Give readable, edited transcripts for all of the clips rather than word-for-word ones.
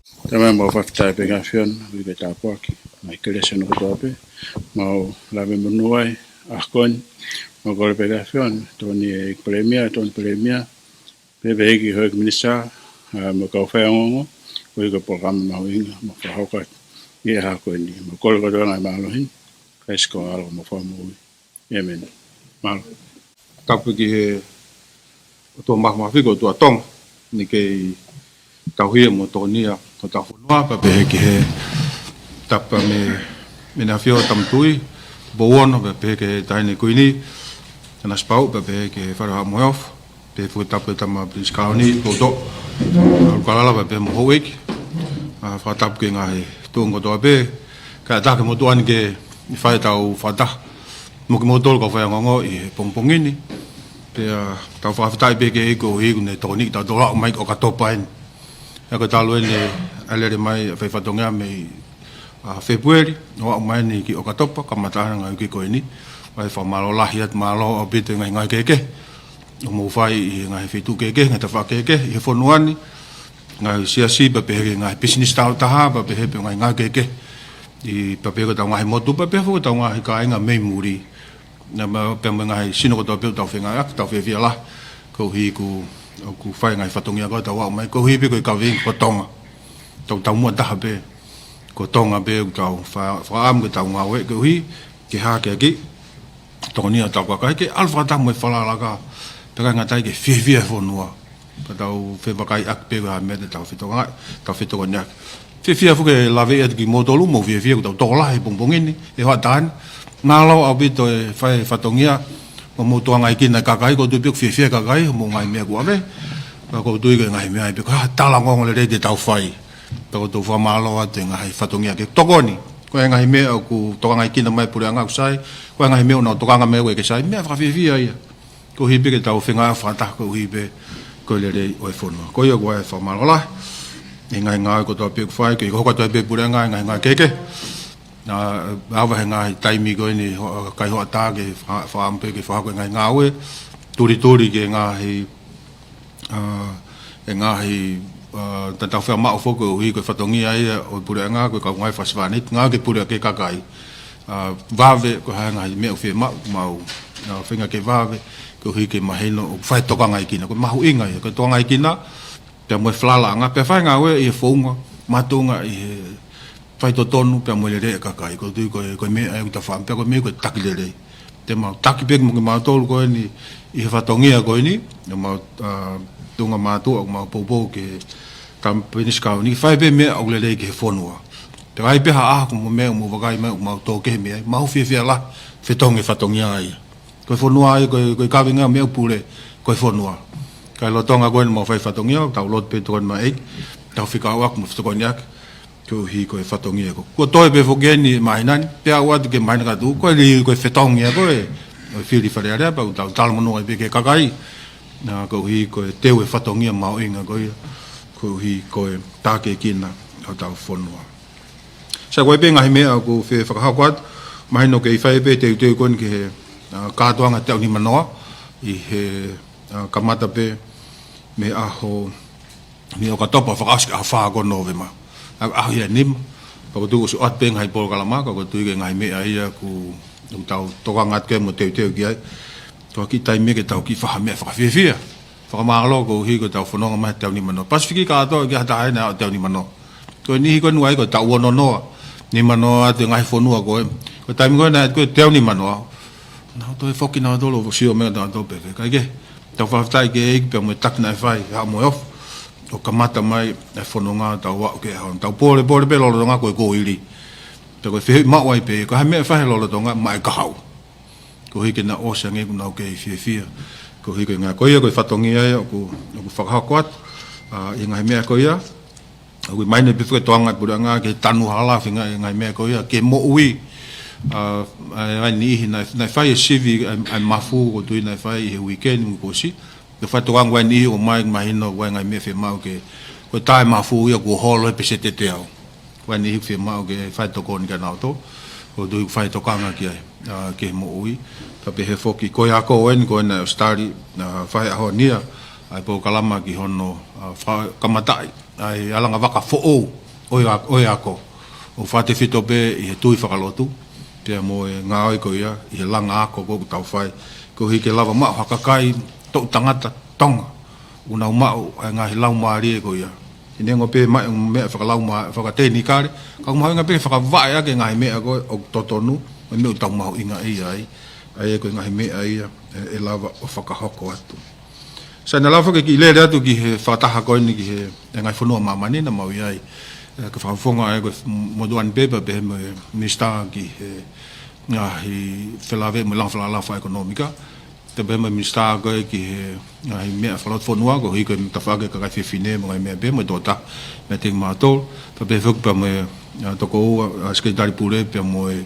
Tama mo faftai pe gafion vi beta poki. Mai kele se no tope. Mau lave monuai akon mo gol pe gafion toni premia pe vegi hok minisa mo ka fa ngo ko ko program ma winga mo fa hoka ye ha ko ni mo kol ko dona ma lo hin esko algo mo fa mo yemen mal tapu ki he to ma figo to tong ni ke tau hia mo to nia to tau noa pa pe ki he tapa me na fio tam tui bo ono pa pe ke tai ni kuini na spau pa pe ke fa ha mo off pe fu tapu tama pris kauni to to kala pa pe mo hoik fa tap ke ngai to ngo to pe ka ta ke mo to an ke fa tau fa ta mo ke mo tol ko fa ngo i pongpongini pe tau fa tai pe ke ko hi ne to ni ta do la mai ko ka to pa en ya ko talo ne ale mai fa fa tonga me February no mai ni ki o ka to pa ka mata nga ki ko ni vai fa malo la hiat malo o bit ngai ke mo fai ngai fitu ke ngai ta fa ke i fo nuani ngai sia si pa pe ngai business ta ha pa pe ngai ke i pa pe ko ta ngai mo tu pa pe fo ta ngai ka nga me muri na ma pe ngai sino ko to pe ta fe ngai ta fe via la ko hi ku fai ngai fa tongia ko ta wa mai ko hi pe ko ka ving ko tonga ta mo ta pe ko tonga be ta fa am ko ta nga we ko hi ke ha ke ki tonia ta ka ke alfa ta mo fa la ka pe nga tai ke fe via fo noa pa tau fe bakai ak pe ga me ta fe to nya fe fia fu ke la ve ki mo tolu mo fe fia ko to la e bong ni e wa tan na lo a bi to fa tongia mo to ngai kin na ka kai ko tu pe fe fia ka kai mo ngai me ko ave ko tu ke ngai me ai pe ka ta la ngong le de tau fai ko to fa ma lo a te ngai fa tongia ke to ko ni ko ngai me ku to ngai kin na mai pura nga sai ko ngai me no to nga me we ke sai me fa fe fia ia ko hi pe ke tau fe nga fa ta ko hi pe ko le re o fono ko yo go fa mal la ngai ngai ko to pe fai ke ko to pe pura ngai ke na ava ngai tai mi go ni kai ho ta ke fa am pe ke fa ko ngai ngawe turi ke ngai ngai ta ta fa ma fo ko hi ko fa tongi ai o pura ngai ko ngai fa svanit ngai ke pura ke kakai vave ko ngai me o fe ma na finga ke vave ko hi ke mahino o fai toka ngai kina ko mahu inga ko to ngai kina pe mo flala nga pe fai nga we e fonga matunga e fai to tonu pe mo le ka kai ko tu ko me ai ta fam pe ko me ko takile te ma taki pe mo ma tol ko ni i fa tongia ko ni no ma tunga ma tu ma popo ke tam penis ka ni fai pe me o le ke fonua te ai pe ha ko mo me mo vagai me ma to ke me ma hu fia la fe tonge fa tongia ai ko fonua ai ko ka vinga me pule ko fonua ka lo tonga ko mo fai fatongia ta lo pe ton mai ta fika wak mo ftokonyak ko hi ko fatongia ko to be fogeni mai nan pe awat ke mai ka du ko li ko fatongia ko e fili fa ya ba ta tal mo no be ke kakai na ko hi ko te we fatongia ma inga ko hi ko ta ke kina ta fonua sa ko be ngai me ko fe fa ha kwat mai no ke fa be te kon ke ka toanga te ni manoa i he kamata pe me aho me o ka topa whakaske a whaago nove ma aho ia nim pa ko tuku su at pe ngai pol kalama ko tu ke ngai me ai ku tau toka ngat ke mo te ki ai to ki tai me ke tau ki wha me whakawhiwhia whakamalo ko hi ko tau whanonga mai te ni mano pasifiki ka to ki hata ai na te ni mano ko ni hi ko nuai ko tau wono noa ni mano ate ngai whanua ko tai me ko na ko te ni mano na to e foki na dolo sio me da do pe ka ke ta fa tai ke pe mo tak na fai ha mo off o kamata mai e fononga ta wa ke ha ta pole pe lo nga ko iri te ko fe ma wai pe ko ha me fa lo nga mai ka hau ko hi ke na o sa nge na ke fi ko hi ke nga ko ia ko fatongi ai ko fa ha kwat i nga me ko ia ko mai ne pe to nga pu nga ke tanu hala fi nga me ko ia ke mo ui ai ni na fai civi ai mafu ko tu na fai he weekend ko si de fa to ngwa ni o mai no wa ngai me fe mau ke ko tai mafu ia ko holo pe se te teo wa ni fe mau ke fa to kon ka na to ko du fa to kanga ki ai ke mo ui ta pe he foki ko ya ko en ko na stari na fai ho nia ai po kalama ki hono fa kamatai ai alanga waka fo'o oi ako o fate fito pe i he tui whakalotu pia mo e ngā oi ko ia i he langa ako ko tau whai ko hi ke lava mao hakakai tau tangata tonga una mao ai ngā hi lau maari e ko ia i nengo pe mai mea whakalau maa whakateni kare ka kumau inga pe whakawai ake ngā hi mea ko o totonu me meu tau mau inga ia ai e ko ngā hi mea ia e lava o whakahoko atu sa na lava ke ki le atu ki he whakataha koe ni ki he ngai whanua mamani na mau iai ka whakafonga ai ko moduan pepa pe me mista ki he ngahi whelave mo lang whalalafa ekonomika te pe me mista koe ki he ngahi mea whalot whanua ko hiko ta whake ka kai whiwhine mo ngai mea pe mo dota me ting mātol pa pe whuk pa me toko ua sketari pure pe mo e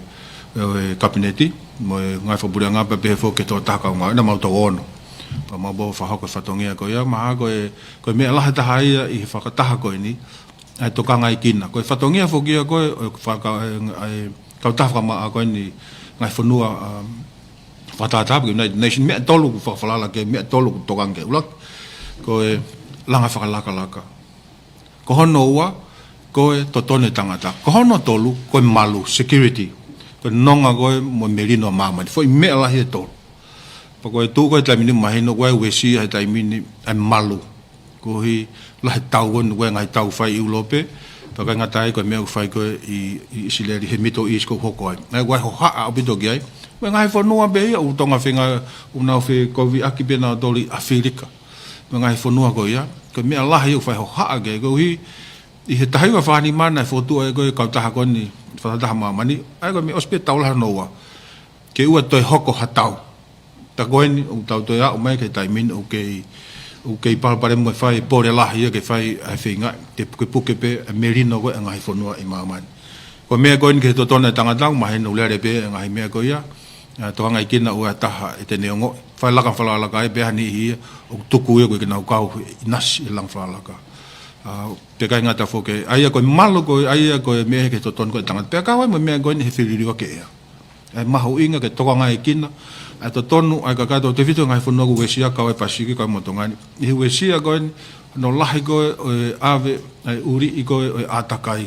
kabineti mo ngai whabure ngā pa pe whuk ke tō taka o ngā na mau tau ono pa mau bo whahoko whatongia ko ia maha koe mea lahe taha ia i he whakataha koe ni ai toka ngai kina koe whatongia whokia koe kautaha whamaa koe ni ngai whanua whatatapu ki United Nations mea tolu ku whakawhalala ke mea tolu ku tokange ulak koe langa whakalaka ko hono ua koe totone tangata ko hono tolu koe malu security koe nonga koe mo merino mamani fo i mea lahe tolu pa koe tū koe taimini mahino koe wesi hai taimini ai malu ko hi lahe tau koe ngai tau whai i ulope pa kai ngatai koe mea whai koe i Isileri he Middle East ko hoko ai ngai koe ho haa apito ki ai koe ngai whanua be ia u tonga whenga unau whi kovi aki pena doli Afrika koe ngai whanua koe ia koe mea lahe iu whai ho haa ke koe hi i he tahiwa whani mana i whotua e koe kautaha koe ni whatataha mamani ai koe me ospe taulaha noa ke ua toi hoko hatau ta koe ni o tau toi au mai ke taimin o kei palapare mo whai pore lahi ia ke whai ai whinga te puke pe merino koe ngai whanua i mamani ko mea koe ni ke totona tangatau mahe no lere pe ngai mea koe ia toa ngai kina ua taha e te neongo whai laka whalalaka e peha ni hia o tuku ia koe ke nau kau inasi i lang whalalaka te kai ngata whoke aia koe malo koe aia koe mea ke totona koe tangata pea kawai mo mea koe ni he whiririwa ke ia ai mahu inga ke toka ngai kina ai to tonu ai ka kato te fito ngai whanua ku wesia kawai pasiki kawai motongani i wesia koe no lahi koe ave ai uri i koe atakai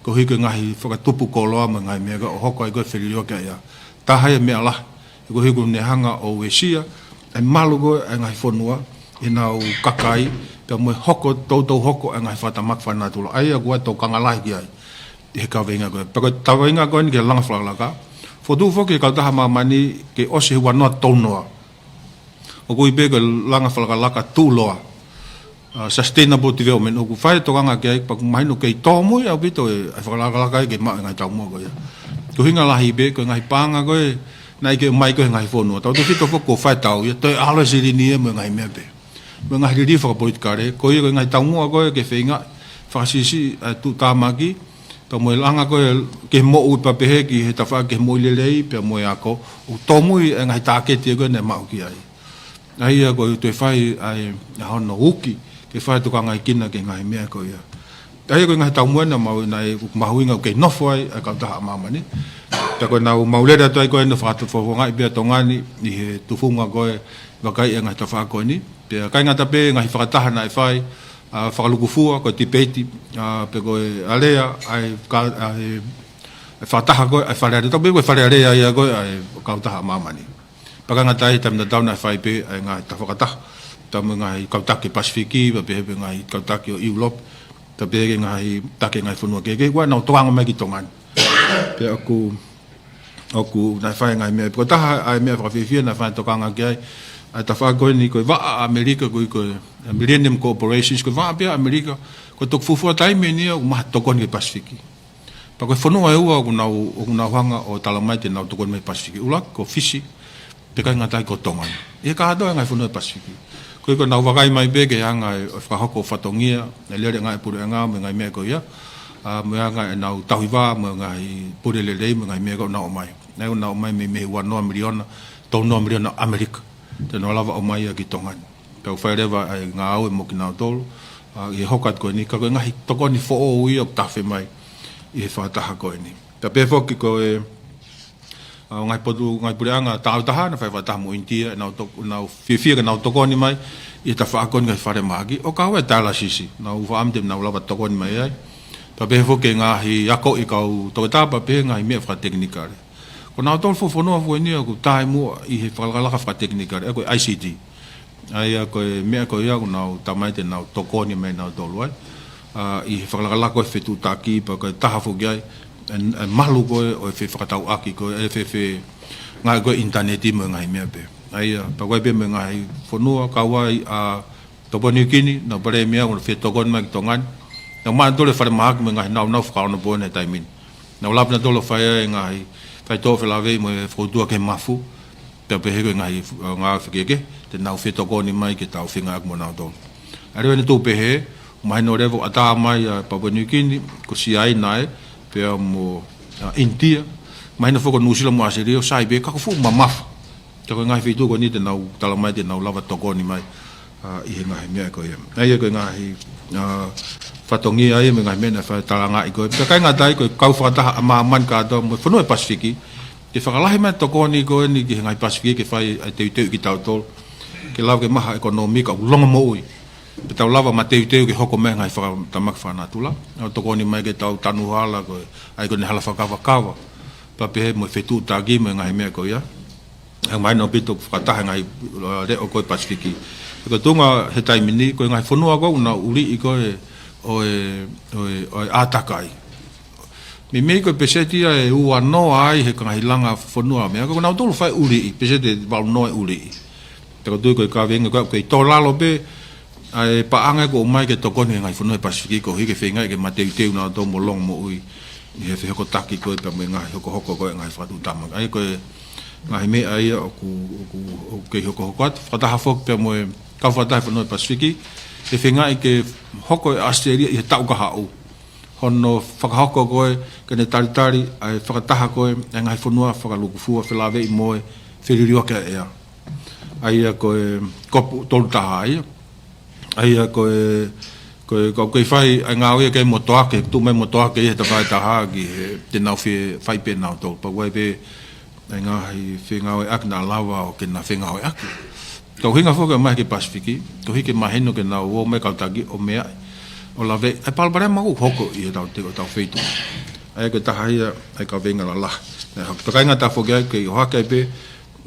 ko hiko ngahi whakatupu koloa ma ngai mea o hoko ai koe whiririwa ke ia tahai mea lahi ko hiko ne hanga o wesia ai malu koe ai ngai whanua i nau kakai pia moe hoko tautou hoko ai ngai whatamak whanatula ai a kua tau kangalahi ki ai i he kawenga koe pako tawenga koe ni ke langa whalalaka fotu foke kautaha mamani ke ose hua noa taunoa o kui pe ke langa whalalaka tūloa sustainable development o ku whai tokanga ke ai paku mahino kei tōmui au pito e whalalaka ke maa ngai tau mua koe ko hinga lahi pe koe ngai panga koe nai ke mai koe ngai whonua tau te fito foko whai tau ia toi alo sirini e mo ngai mea pe mo ngai riri whakapolitikare ko ia koe ngai tau mua koe ke whinga whakasisi tu tāmaki pa moe langa koe ke mo ui papehe ki he tawha ke mo lelei pe moe ako o tomui e ngai tāketi e koe ne mau ki ai ai a koe tue whai ai hono uki ke whai tuka ngai kina ke ngai mea koe ia ai koe ngai tau muena mau nai mahuinga ke nofo ai a kautaha mamani ta koe nau maulera tu ai koe no whakatawha ngai pia tongani i he tufunga koe wakai e ngai tawha koe ni pia kai ngata pe ngai whakataha nai whai whakalukufua ko tipeti pe koe alea ai whataha koe ai whareare tau pe koe whareare ai a koe ai kautaha mamani pakanga tai tamna tauna whai pe ai ngai ta whakataha tamu ngai kautake Pasifiki pe pe ngai kautake o Europe ta pe ngai take ngai whanua ke koe nau toanga mai ki tongani pe aku nai whai ngai mea ko taha ai mea whakawhiwhia nai whai tokanga ke ai ai ta wha koe ni koe waa Amerika koe Millennium Corporations koe waa pia Amerika koe tok fufua taime ni o maha tokon ke Pasifiki pa koe whanua e ua o nau hanga o talamai te nau tokon mai Pasifiki ulak ko fisi te kai ngatai ko tongan e ka hado ngai whanua Pasifiki koe nau wakai mai pe ke hanga e whakahoko whatongia e lere ngai pure ngā me ngai mea koe ia me hanga e nau tahiwa me ngai pure lelei me ngai mea koe nau mai nai nau mai me mehi wanoa miliona tau noa miliona Amerika te no lava o mai a ki tongani. Pau whaerewa ai ngā au e mo ki nao tolu, i he hokat koe ni, ka koe ngahi tokoni fo o ui o tawhi mai i he whataha koe ni. Ta pe whoki koe ngai potu ngai pureanga tau taha na fai wata mo intia na fifia ka na toko ni mai I ta fa kon ngai fare magi o ka wa tala sisi na u fa amte na lava toko ni mai ai pa be fo ke nga hi ako I ka u to ta pa be ngai me fra technical ko na tol fo no fo ni ko tai mo I he fa la fra technical ko ICT ai ko me ko ya na ta mai te na toko ni mai na tol wa I fa la ko fe tu ta ki pa ko ta fo gai en malu ko o fe fa tau aki ko e fe ngai ko internet I mo ngai me be ai pa ko be me ngai fo no ka wa a to boni kini na pare me ko fe to gon ma tongan na ma dole fa ma me ngai na fa no bone tai min na lap na dole fa ngai fa to fa la ve mo fo tu ke mafu te pe he ngai nga fe ke te na fe to gon ni mai ke tau fe ngai mo na do ari ni to pe he mai no revo ata mai pa boni kini ko si ai nai pe mo India mai na foko nusila mo aserio sai be ka fu mamaf te ko ngai fitu ko ni te nau tala mai te nau lava toko ni mai I he ngai me ko ia ai ko ngai fatongi ai me ngai me na fa tala ngai ko pe kai ngatai ko kau fa ta ama man ka do mo fono Pasifiki ke fa lahi mai toko ni ko ni ki ngai Pasifiki ke fa te ki tau tol ke lau ke maha ekonomi ka longa mo ui pe tau lava ma teu ke hoko me ngai fa tamak fa na tula o toko ni mai ke tau tanu hala ko ai ko ni hala fa kawa pa pe mo fetu tagi me ngai me ko ia ang mai no pito fa ta ngai le o ko Pasifiki ko tunga he tai mini ko ngai fono ko na uli I ko o atakai mi ko peseti e u no ai he ngai langa fono me ko na tolu fa uli peseti ba no uli te ko tu ko ka venga ko to lalo be ai pa anga ko mai ke to ko ngai fono Pasifiki ko hi ke fenga ke mateu teu na to mo long mo ui ni he fe ko taki ko pe ngai ko ngai fa tu tama ai ko ngai me ai ku ke ko fa ta hafok pe mo ka fa ta fono Pasifiki e fenga ke hoko Australia I tau ka hau hono whakahoko koe kene taritari ai whakataha koe e ngai whanua whakaluku fua whilawe I moe whiririwa kia ea ai koe kopu tolu taha ai koe whai ai ngā oia kei motoake tu mai motoake I he ta whai taha ki te nau whai pe nau tolu pa koe pe ai ngā hei whenga oe aki nā lawa o ke nā whenga oe aki kau hinga whoka mai ke Pasifiki kau hike maheno ke nā uo me kautaki o mea o la ve ai palbare mau hoko I tau te tau feitu ai ko taha ia ai ka venga la ta kainga ta foga ke o haka pe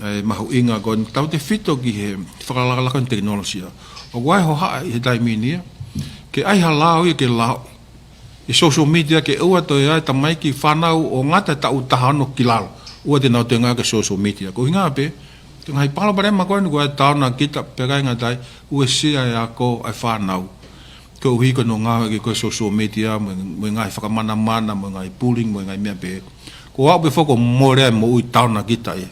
ai mahu inga kon tau te fito ki he whakalala kon teknolosia o wai ho ha I he taimini ke ai halao I ke lao I social media ke ua to ia ta mai ki whanau o ngata tau tahano ki lalo ua te nau te ngā ke social media ko hinga pe te ngai palbare ma koe ai tau na kita pe kainga tai ue sia e ako ai whanau ko hiko no ngā ki ko social media mo ngai whakamana mana mo ngai pooling mo ngai mea pe ko au be foko more mo ui tauna kita e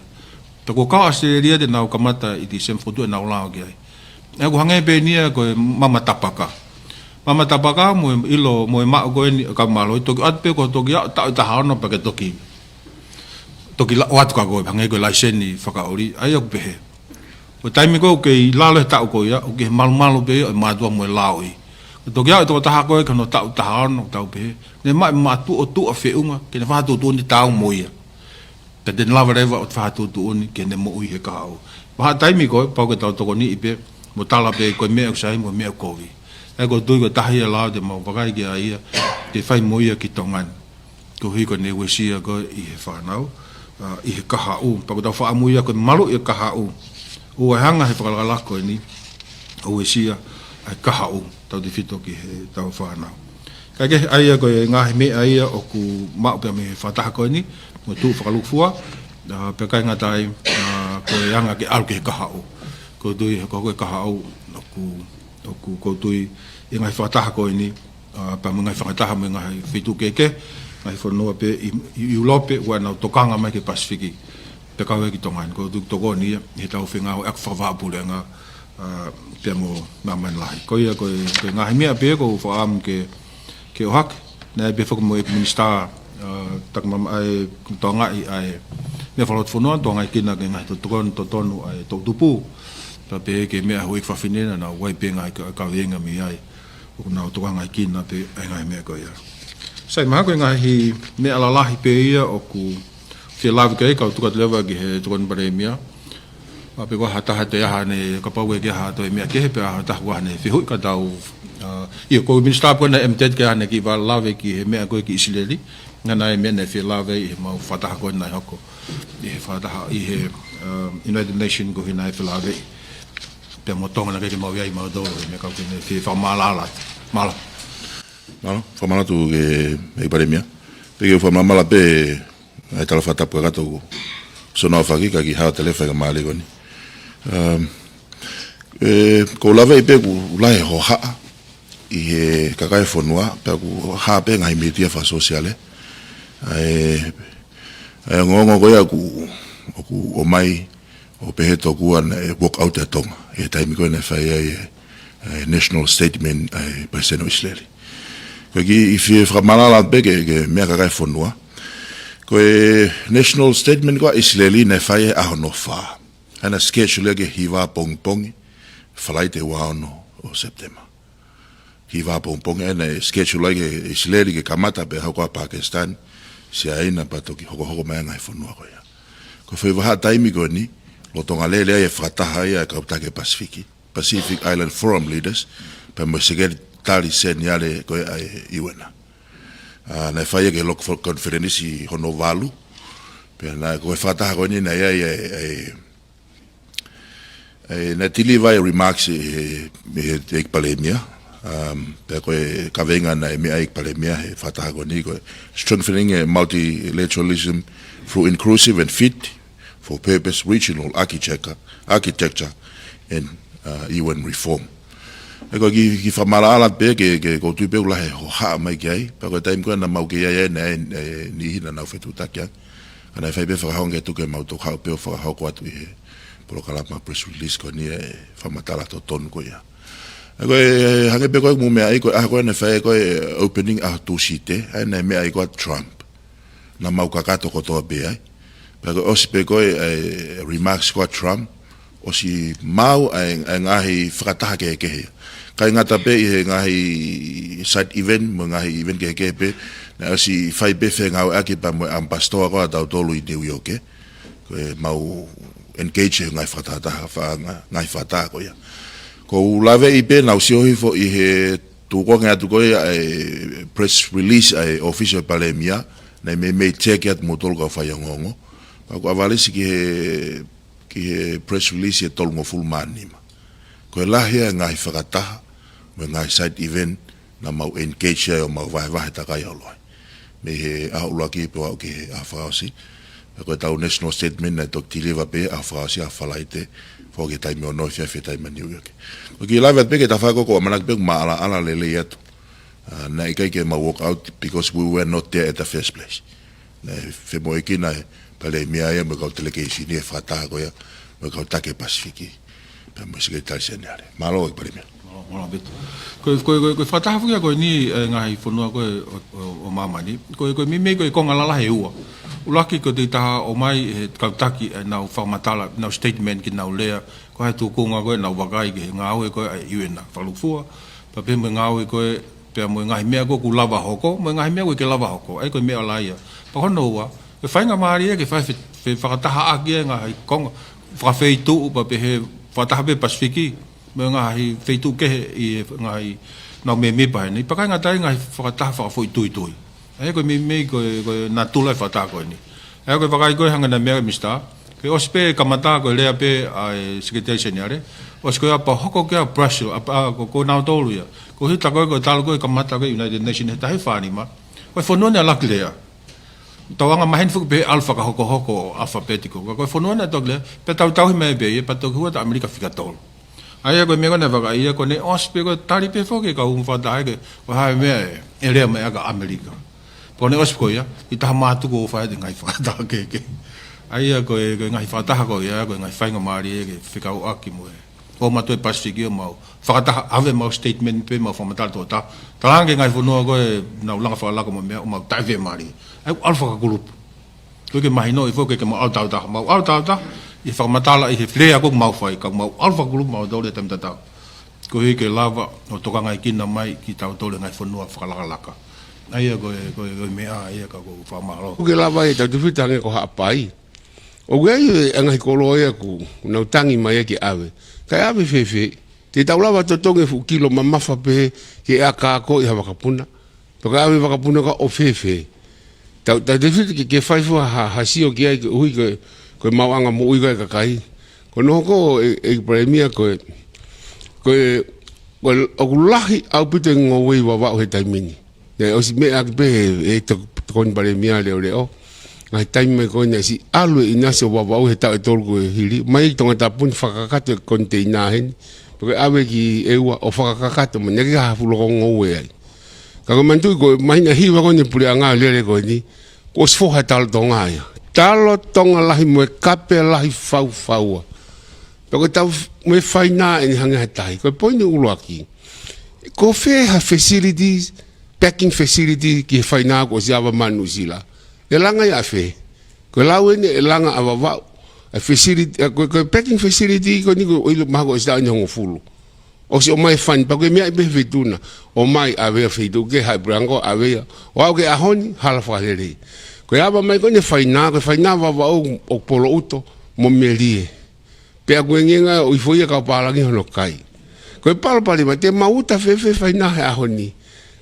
to ko ka Australia de nau kamata I di sem foto na lao ki ai e ko hange pe nia ko mama tapaka mo ilo mo ma ko ni ka malo to at pe ko to ya ta hano pa ke toki la wat ka ko hange ko license ni whakaori ai ok pe o taimi ko ke lalo ta ko ya o ke mal pe ma do mo laoi to kia to taha koe kano tau taha ono tau pe ne ma tu o tu a whiunga ke ne whātu tu ni tau moia ka te lawa rewa o te whātu tu ni ke ne mo ui he kahau waha taimi koe pau ke tau toko ni ipe mo tala pe koe mea usai mo mea kovi e ko tui ko tahi a lao te mau wakai ki a ia te whai moia ki tongan ko hui ko ne wesia koe I he whanau I he kahau pau tau wha amuia koe malu I kahau ua hanga he whakalala koe ni o wesia ai kahau tau te fito ki he tau whanau. Kai ke aia koe ngahi me aia o ku mau pia me whataha koe ni, mo tū whakalukfua, pe kai ngatai koe anga ke alu ke he kahau. Ko tui he koe kahau, o ku tui I ngai whataha koe ni, pa mo ngai whataha me ngai whitu keke, ngai whanua pe I ulope, ua nau tokanga mai ke Pasifiki, pe kau e ki tongan, ko tui toko ni, he tau whengau e aku whawapule nga, pia mo maman lahi. Ko ia koe ngahi mea pe ko whaam ke o hak, na pe whaka mo e minista tak mama ai tonga ai me whalot whanua, tonga I kina ke ngahi to tonu ai tau tupu, pa pe ke mea hui whawhinena na wai pe ngai ka wenga mi ai, o na toka ngai kina pe ai ngai mea ko ia. Sai maha koe ngahi mea lalahi pe ia o ku fi lava ke ka tu ka leva ki he tu kon premia a pe ko hata te ha ne ka pau ke ha to me ke pe ha ta wa ne fi hu ka tau i ko min stap ko na MTED ke ne ki va lava ki me ko ki isileli na na me ne fi lava i ma fata ko na hoko i fata i he United Nations go hina fi lava pe mo tonga na ke mo ia i ma do me ka ki ne fi fa mala mala fa mala tu ke premia pe ke fa mala pe ai tala fata po gato sono fa ki ha telefa ka mali goni ko lava i pe ku la ho ha i he ka kai fonua pe ku ha pe ngai media fa sociale ai ngongo ko ya ku o mai o pe to ku an walk out at tonga e tai mi ko na fa national statement ai pa seno isleli ko ki i fi fra malala pe ke me ka kai fonua ko national statement ko isleli na fa a no fa ana schedule ke hiva pong pong flight e wa no o september hiva pong pong ana schedule ke isleli ke kamata pe ha ko Pakistan si aina pa to ki ho mai ngai fonua ko ya ko foi va taimi ko ni lo tonga lele e frata ya ka ta ke Pacific Island Forum leaders pa mo seger tali senyale ko ai iwana na fai ke local for conference i hono valu pe na ko frata ko ni na ya na tili vai remarks e palemia pe ko ka venga na me ai palemia e frata ko ni ko strengthening multilateralism through inclusive and fit for purpose regional architecture and UN reform. Eko ki fa malala pe ke ko tu pe la he ha mai kai pa ko time ko na mau ke ya na ni hina na fetu takia ana fa be fa honge tu ke mau to ha pe fa ha ko tu he pro kala ma press release ko ni fa matala to ton ko ya eko hange pe ko mu me ai ko na fa ko opening a to site ana me ai ko Trump na mau ka to ko to be ai pa ko ospe ko remarks ko Trump o si mau ngahi frata ke kai ngata pe i ngahi side event mo ngahi event ke pe na si fai be fe ngau aki pa mo ambassador ko da tolu i New York ko mau engage ngai frata ngai frata ko ya ko lave i pe na si o fo i he tu ko nga tu ko press release official palemia na me check at motol ko fa yangongo ko avalisi ki press release e tolngo full manima ko la hia ngai frata me ngai side event na mau engage o mau vai ta kai olo me he a ulaki po ke a frasi ko ta national statement na to deliver pe a frasi a falaite fo ke tai me no fe tai me New York ko ki la vet pe ke ta fa ko manak pe ma ala le yet na kai ke ma walk out because we were not there at the first place na fe mo ikina pale mia ya me ko tele ke si ni frata ko ya me ko ta ke Pacific pe mo se ke ta senale malo e pale mia ko frata fu ko ni ngai fonua ko o mama ni ko mi me ko ngala he ua ulaki ko te ta o mai ka taki na formatala na statement ki na lea ko ha tu ko nga ko na wagai ke ngau ko iuna falufua pa pe me ngau ko pe mo ngai me ko ku lava hoko mo ngai me ko ke lava hoko ai ko me ala ia pa hono wa ke fainga mari ke fa fe fakata ha aki nga kong fa feitu pa pe he fata be Pacific me nga hi feitu ke i nga hi na me pa ni pa nga tai nga fakata fa foi tui ai ko me ko na tula fata ko ni ai ko va ko hanga na me mista ke ospe kamata ko le pe ai secretary senare osko pa hoko ke Brazil apa ko na tolu ya ko hita ko tal ko kamata ko United Nations ta hi fa ni ma ko fo no na laklea tawanga mahen fu be alpha ka hoko alphabetico ko fonona togle pe tau me be pa to hu ta America fika tol aya ko me ko na va aya ko ne ospe ko tari pe fo ke ka un fa da ke ko ha me ele me ka America ko ne ospe ko ya ita ma tu ko fa de ngai fa da ke aya ko ngai fa ta ko ya ko ngai fa ngomari ke fika o akimo o ma to Pacific mo fa ta ave mo statement pe mo formatal to ta talang ngai fu no ko na ulang fa la ko me o ma ta ve mari alfa grup ko ke mahino i foke ke mo alta i formatala i flea ko mau fai ka mau alfa grup mau dole tam tata ko ke lava o toka ngai kina mai ki tau tole ngai fonua fakalaka ai ko me ai ka ko fa malo Ke lava e tau whitange ko hapai. O gai angai kolo e ku na tangi mai ki ave. Kai ave fefe. Te tau lava totonge fu kilo mamafa pe ke aka ko i hawa kapuna. Pe ka ave wakapuna ka o fefe. Tau te whiti ke whaifu ha sio ki ai hui ko mawanga mo ui ka kai. Ko no ko e premia ko o lahi au pite ngowei wa he taimini. Ne o si me ak be e to kon premia le o. Ngai taime ko ne si alu ina se wa he ta tol ko hili. Mai tonga tapun whakakato container hen. Porque ave ki e wa o whakakato mo negi ha fulo ngowe ai. Ka mantu ko mai na hiwa ko ne puri anga le ko ni. Ko sfo ha tal tonga ya. Talo tonga lahi mo kape lahi fau. Pero tau me faina en hanga hatai. Ko poini ulo aki. Ko fe ha facilities, packing facility ki faina ko siapa manusila. Elanga ya fe. Ko lawe ni elanga avava a facility ko packing facility ko ni ko ilo mago sta nyong fulu. O si o mai fan pa ko me be fituna. O mai ave fitu ke ha branco ave. O ke ahoni hala fa hele. Ko aba mai ko ni faina va o polo uto mo melie. Pe a gwengenga o ifoia ka palangi hono kai. Ko palo pali ma te mauta fefe faina ha honi.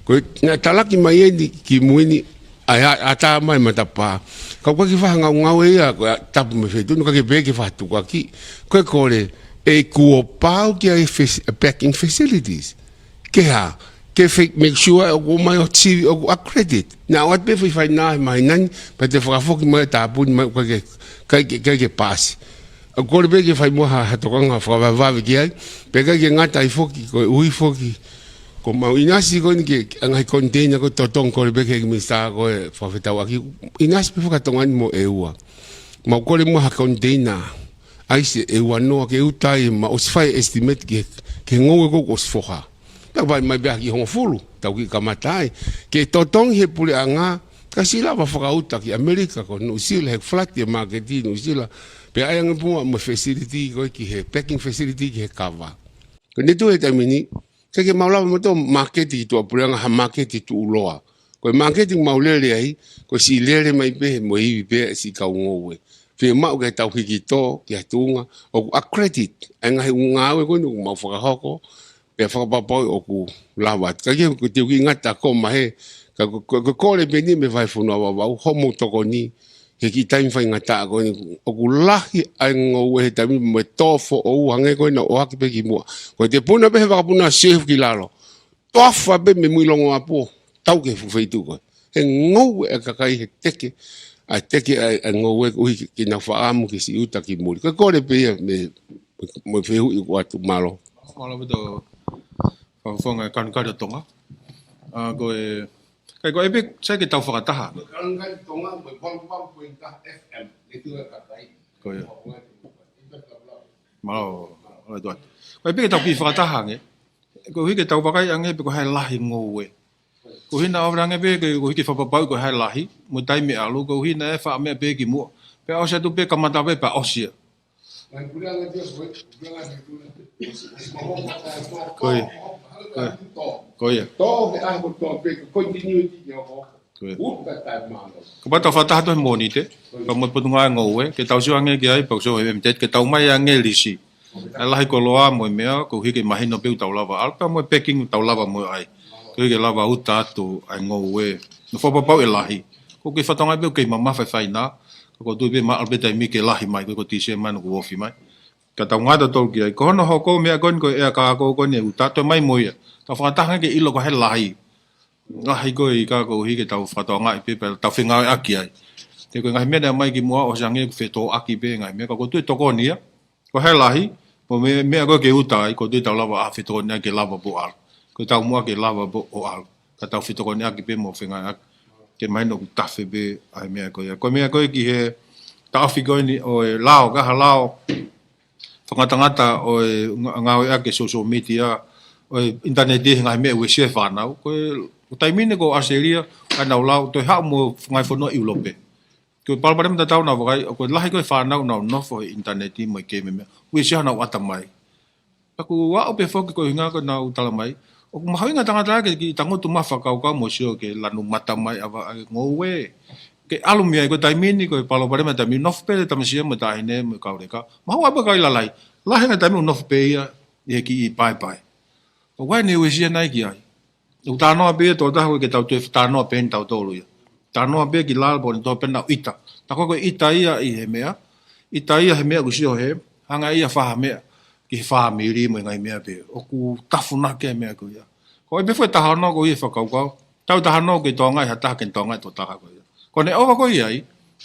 Ko na talaki mai ni ki muini ata mai matapa. Ka ko ki fa nga ngawe ya tapu me fetu no ka ke be ke fa tu ki. Ko kore e ku pau ki ai packing facilities. Ke ha ke make sure o mai o TV o accredit. Na wat be faina mai nan pa te fa foki mai tapu mai ko ke pass. A kore be ke fai moha hatokanga whakawawave ki ai. Peka ke ngata i foki, ko ui foki. Ko mau inasi ko ni ke angai container ko totong kore be ke mista ko e whawhetau aki. Inasi pe whakatongani mo e ua. Mau kore moha container. Aise e ua noa ke utai ma o sifai estimate ke ngowe ko o sifoha. Peka pai mai beha ki hongo fulu. Tau ki kamatai. Ke totong he pule anga. Kasi la whakauta ki Amerika ko Nusila he flat ya marketi Nusila. Pe ai ang puma mo facility ko ki he packing facility ki he kava. Ko neto e tamini ke maula mo to market to apuranga ha market to uloa. Ko marketing maulele ai ko si lele mai pe mo i pe si ka ngowe. Fe ma o ke tau ki to ki atunga o accredit anga he ngawe ko no ma foka hoko pe foka papa o ku lawat. Ka ke ko te ki ngata ko ma he ko le beni me vai funu wa homo to ko ni ke ki time fai ngata ko ni o ku lahi ai ngowe he tami me tofo o hange ko na o haki pe ki mua ko te puna pe va puna chef ki lalo tofa be me muilongo apo tau ke fu feitu ko he ngowe e kakai he teke a ngowe ko ki na fa amu ki si uta ki muri ko le pe me feu i ko atu malo bedo fa fonga kan ka tonga ko e kai ko epic sai ke tau whakataha. Kan tonga mo 1.1 FM itu kakai. Ko ia. Malo, oi doa. Ko epic tau ki whakataha nge. Ko hike tau pakai ange pe ko hai lahi ngowe. Ko hina ora nge pe ko hike whapapau ko hai lahi. Mo taimi alu ko hina e wha me pe ki mua. Pe o se tu pe kamata pe pa osia. Ko ia. Ko ia. To ke ko to pe continuity yo ko. Uta ta mano. Ko ba tau whataha to moni te. Ko mo putunga ngowe. Ke tau siwa nge ki ai pa so me ke tau mai ange lisi. Alahi ko loa mo mea ko hike mahino pe tau lava. Alpa mo packing tau lava mo ai. Ko hike lava uta atu ai ngowe. No fo pau e lahi. Ko ke whatonga pe ke mama fai na. Ko tu pe ma alpe tai mi ke lahi mai ko tise man ko wofi mai. Ka tau ngata tol ki ai. Ko hono hoko mea kon ko e ka ko ne uta to mai mo ia. Tau whakataha ke ilo ko he lahi. Ngahi ko i ka ko hike tau whatonga i pe tau whingawe aki ai. Te ko ngahi mea mai ki mua o sange wheto aki pe ngahi mea. Ko tu e toko nia. Ko he lahi. Mo mea ko ke uta ai. Ko tu tau lava a wheto nia ke lava po al. Ko tau mua ke lava po o al. Ka tau wheto nia aki pe mo whingawe aki. Ke mai no tafe pe ai mea ko ia. Ko mea ko ki he tawhi ko ni o e lao. Kaha lao. Whangatangata o e ngawe ake social media. O internet di ngai me we chef anau ko taimine ko Australia anau lau to ha mo ngai fono i lope ko palpare mta tau na vai ko lahi ko fa nau no fo internet di mo ke me we sia na wata mai aku wa ope fo ko hinga ko na utala mai o mahainga tangata ki tango tu mafakau mo sio ke lanu mata mai ava ngowe ke alumia ko taimini ko palo pare mata mi nof pe tamsia mo taine mo kaureka mau apa kai lalai la henga taimi nof pe ia e ki pai pai o wai ne we sia nai ki ai o tano be to ta ho ke tau te tano pen tau tolu ia tano be ki lal bon to pen na ita ta ko ita ia I he mea ita ia he mea ku sio he hanga ia fa mea ki fa mi ri mo ngai mea be o ku tafuna ke mea ku ia ko be foi tahano ko ia fa kau kau tau tahano ke tonga ha ta ken tonga to ta ko ia ko ne o ko ia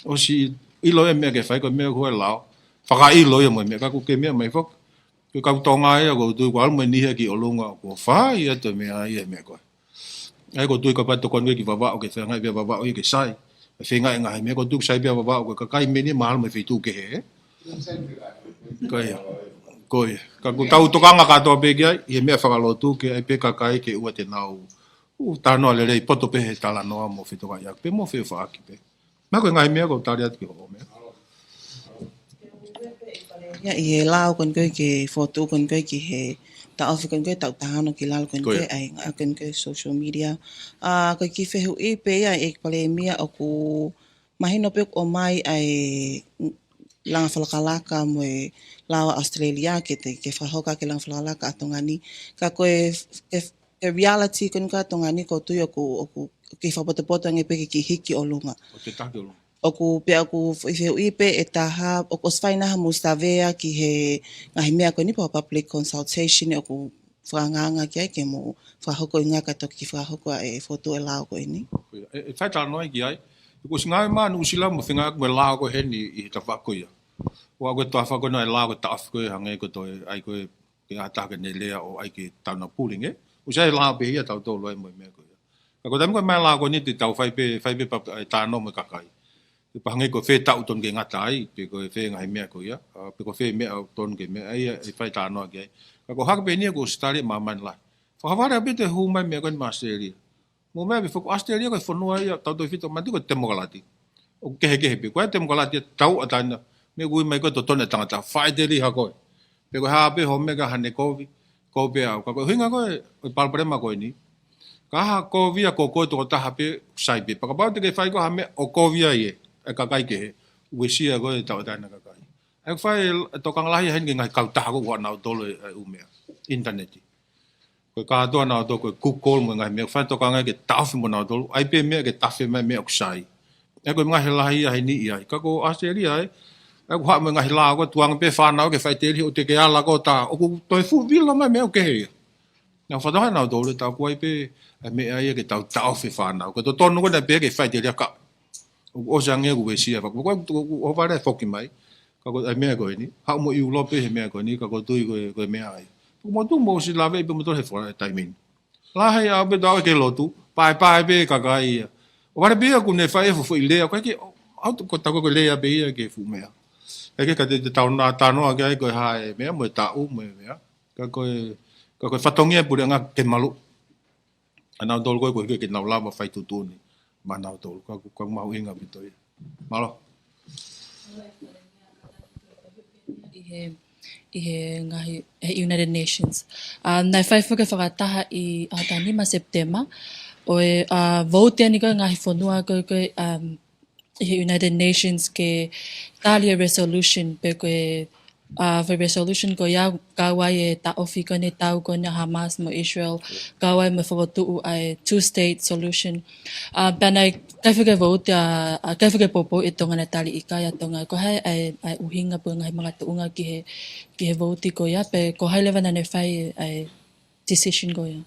o si ilo e mea ke fai ko mea ko lao fa ka ilo ia mo mea ka ku ke mea mai fo ko kau tonga ia ko tu ko mo ni he ki olunga ko fa ia to mea ia mea ko ai ko tu ka pa to kon ki baba o ke fa ngai be baba o ke sai fe ngai ngai me ko tu sai be baba o ka kai me ni mal me fe tu ke he ko ia koi ka ku tau tokanga ka to be kia I me fa lo tu ke ai pe ka kai ke u te nau u ta no le poto pe he tala no mo fe to ka ya pe mo fe fa ki pe ma ko ngai me ko ta ria ki ho me ya I lao kon ko ke foto kon ko ki he ta of kon ko ta no ki lal kon ko ai kon ko social media ko ki fe hu I pe ya ek pale mia o ku mahino pe o mai ai langa falakalaka mo lawa Australia ke te ke fahoka ke langa falakalaka atongani ka ko e reality kon ka atongani ko tu ku ke fapoto nge pe ki hiki olunga o te ta lo oku pe aku ipe etaha oku sfaina mustavea ki he ngahi mea ko ni pa public consultation oku franganga ke mo frahoko nga ka to ki frahoko e foto e lao ko ni e fai ta no ki ai ko singa ma nu sila mo finga ko la ko he ni I ta fa ko ya wa ko ta fa ko no la ko ta fa ko hange ko to ai ko ke ata ke ne le o ai ke ta na puling e o sai la be ya ta to lo mo me ko ya ko dam ko ma la ko ni ti ta fai pe pa ta no mo ka kai pe hange ko fe ta uton ke ngata ai pe ko fe ngai me ko ya pe ko fe me uton ke me ai e fai ta no ke ko hak be ni ko stari ma man la fa va ra be te hu mai me ko ma seri mo me be fo Australia ko fo no ai ta do fito ma ko temo galati o ke pe ko temo galati tau atana me gui mai ko to tone tanga fai de ri ha ko pe ko ha be ho me ga hane ko be au ko hinga ko pal prema ko ni ka ha ko via ko to ta ha pe sai pe pa ba de ke fai ko ha me o ko via ye ka kai ke we si ko ta atana ka kai ai fai to kang lahi hen ngai ka ta ko wa na do le u me internet ko ka do na do ko Google mo ngai me fa to kang ke ta fi mo na do ai pe me ke ta fi me o sai ai ko ngai lahi ai ni ai ka ko Australia ai ko ha me ngai la ko tuang pe fa na ke fai te ri o te ke ala ko ta o ko to fu vi la me o ke na fa do na do le ta ko ai pe me ai ke ta fi fa na ko to no ko na pe ke fai te ri ka o jange ko we si fa ko o va re fo ki mai ka ko ai me ko ni ha mo yu lo pe me ko ni ka ko tu ko me ai mo tu mo si la ve pe mo to he fo timing la hai a be do ke lo tu pai pe ka ka i o va be ko ne fa e fo ile ko ke auto ko ta ko le ya be ke fu me e ke ka te ta no ga ko ha me mo ta u me ka ko fatongia pu nga ke malu ana dol ko ke na la ma fai tu tu ni ma na dol ko ma inga bitoi malo ngahi United Nations. Nai fai fuka whakataha I atani ma September o vote ani ko ngahi whanua ko United Nations ke talia resolution pe ko for resolution ko ya kawai ta ofi ko ne tau ko na Hamas mo Israel kawai mo fotu ai two-state solution banai kaifuka vote kaifuka popo itong na tali ikaya tonga ko hai ai uhinga po ngai mga tuunga ki he vote ko ya pe ko hai levan na fai ai decision ko ya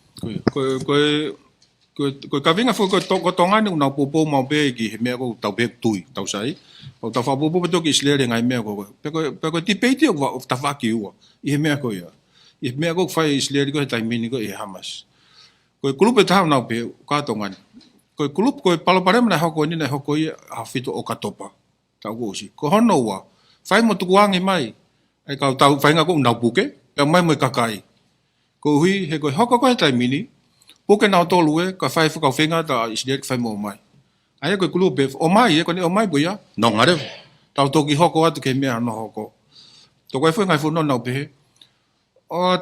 ko ka vinga fo ko tonga ni na popo mo be ki me ko tau be tui tau sai o ta fa popo to ki slere ngai me ko pe ko ti peiti o ta fa ki u I me ko ya I me ko fai slere ko ta mini ko Hamas ko klupe ta na pe ka tonga ko klup ko palo pare na hoko ni na hoko a fito o katopa ta go si ko hono wa fai mo tu wangi mai ai ka tau fai nga ko na buke e mai mo kakai ko hui he ko hoko ko ta mini Puke na to lue ka fai fu ka finga ta isle ka fai mo mai. Ai ko kulu be o mai ko ni o mai boya. No ngare. Ta to ki hoko atu ke me no hoko. To ko fu ngai fu no na be.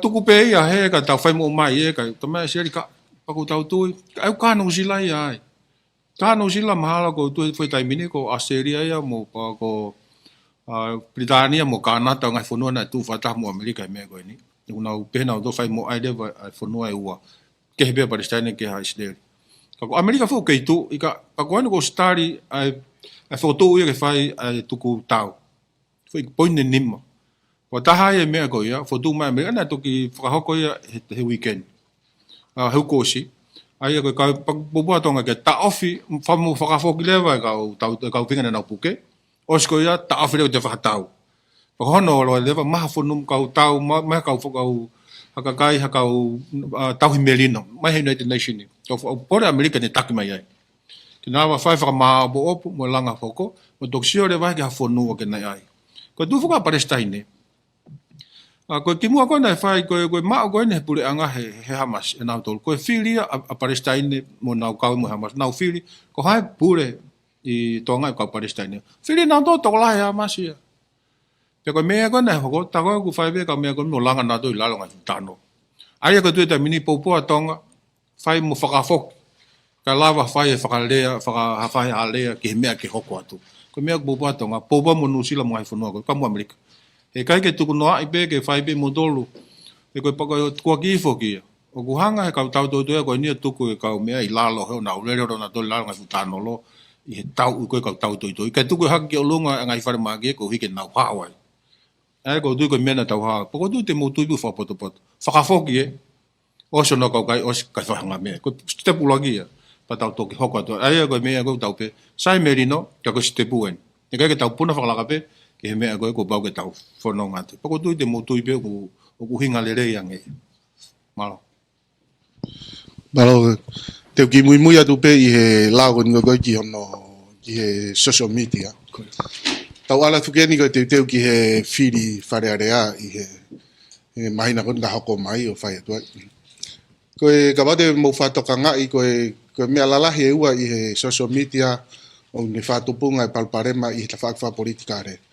tuku pe ia he ka tau fai mo mai e ka tama se ka pa ko tau tu au ka no sila ia ka no sila mahala ko tu foi tai mini ko Australia ia mo pa ko Britania mo Kanata ngai fonua na tu fata mo Amerika me ko ni una pena do fai mo ai de fonua e ua ke be Palestina ke ha Israel ka ko Amerika fo ke tu ika pa ko ko stari ai foto ia ke fai ai tuku tau foi point ni nima o taha e mea ko ia foto mai me ana to ki whakahoko ia he weekend he kosi ai ko ka bobo tonga ke ta ofi famu whakafoki lewa ka winga na puke osko ia ta ofi le te whakatau hono lo lewa maha fonum ka tau ma ka whakau hakakai hakau tau himelino mai United Nation ni to pore America ni tak mai ai kina wa fai ma bo opu mo langa foko mo toksio le wa ke fonu ke nai ai ko tu fuka Palestine ko ki mua ko na fai ko ma ko ne pure anga he Hamas na tol ko filia a Palestine mo na ka mo Hamas na fili ko hai pure i tonga ka Palestine fili na to la Hamas ia pe ko me ko na ko ta ko fai be ka me ko no langa na to la longa tano ai ko tu ta mini popo tonga fai mo fakafok ka lava fai fakalea fai alea ki me ki hoko atu ko me ko popo tonga popo mo no sila mo ai fono ko ka mo Amerika e kai ke tuku noa i pe ke whai pe modolu e koe pako kua ki ifo kia o kuhanga he kau tau tau toa koe nia tuku e kau mea i lalo heo na ulere ro na tole lalo ngai futano lo i he tau i koe kau tau tau tau i kai tuku haki o lunga ngai whare maagi e ko hike nau hawai e ko tui koe mena tau hawa pako tui te mou tui pu whapoto poto whakafoki e oso no kau kai osi kai whahanga mea koe stepu lagi e pa tau toki hoko atua aia koe mea koe tau pe sai merino kia koe stepu en e kai ke tau puna whakalaka pe ke he mea koe ko bau ke tau whono ngate. Pako tui te mo tui pe o ku hinga le rei ange. Malo. Malo, te ki mui mui atu pe i he lao ni koe ki hono ki he social media. Tau ala tukeni koe te ki he whiri whare area i he mahina koe nga hoko mai o whai atua. Koe ka wate mo whatoka ngai koe mea lalahi e ua i he social media o ni whatupunga e palparema i he tawhakwha politika re.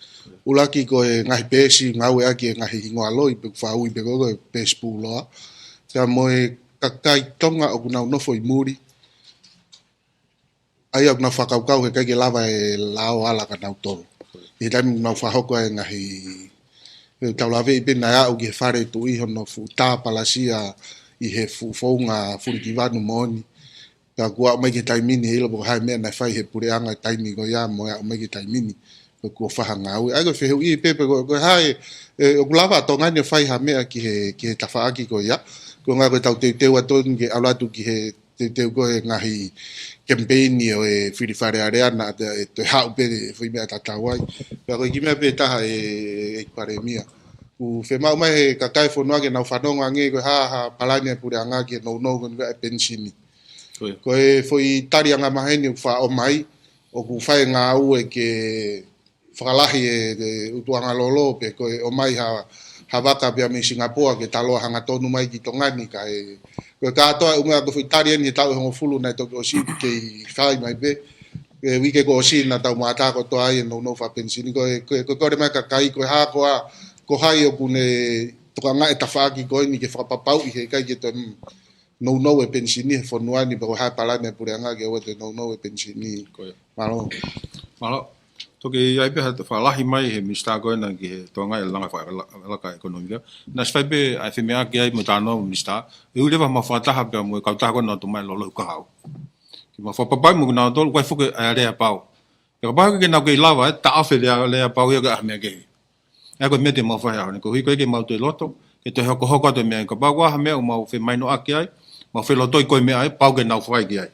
Ulaki koe ngahi pesi ngau e aki e ngahi ingoa loi pe whau i pe koe pesi pūloa. Tea moe kakai tonga o kunau nofo i muri. Ai au kunau whakaukau he kaike lava e lao ala ka nau tolo. I taimi kunau whahoko e ngahi taulawe i pena au ki he whare tu iho no fu tā palasia i he fufonga furikiwanu moni. Tea kua o mai ke taimini hilo po hai mea nai whai he pureanga taimi ko ia moe o mai ke taimini. Ko whahanga au. Ai ko whehu i pepe ko hai o kulawa to ngani o whai ha mea ki he tawhaaki ko ia. Ko ngā koe tau teu aton ke aulatu ki he teu ko e ngahi campaigni o e whiriwhare areana e te hau pe whi mea tatawai. Pea koe ki mea pe taha e pare mia. Ku whemau mai he kakai whanua ke nau whanonga nge koe ha palani e pure anga ki e nou nou koe e pensini. Koe whoi tari anga maheni o wha o mai o ku whai ngā au e ke whakalahi e utuanga lolo pe koe o mai ha waka pia me Singapore ke taloa hanga tonu mai ki tongani ka e koe katoa unga ko whitari ni tau hongo fulu nai toki o si ke whai mai pe e wike ko o si na tau maata ko toa e no wha pensini koe kore mai ka kai koe ha koa ko hai o kune toka nga e tawhaaki koe ni ke whakapapau i he kai ke te no e pensini he whanuani pa ko hai palane e pure anga ke o te no e pensini malo toki ai pe ha whalahi mai he mista koe na ki he tonga e langa whaelaka ekonomika. Na swai pe ai whemea ki ai mo tāno mista, e ulewa ma whataha pia mo e kautaha koe na to mai lolo ukahau. Ki ma whapapai mo kuna tolu, kai whuke ai rea pau. E ka paha ke nau ke lawa, ta awhi lea pau ia ka ahmea kehi. E koe mea te mau whahe au, ko hui koe ke mau te loto, ke te hoko hoko te mea, ka pau waha mea o mau whe maino aki ai, mau whe lotoi koe mea ai, pau ke nau whai ki ai.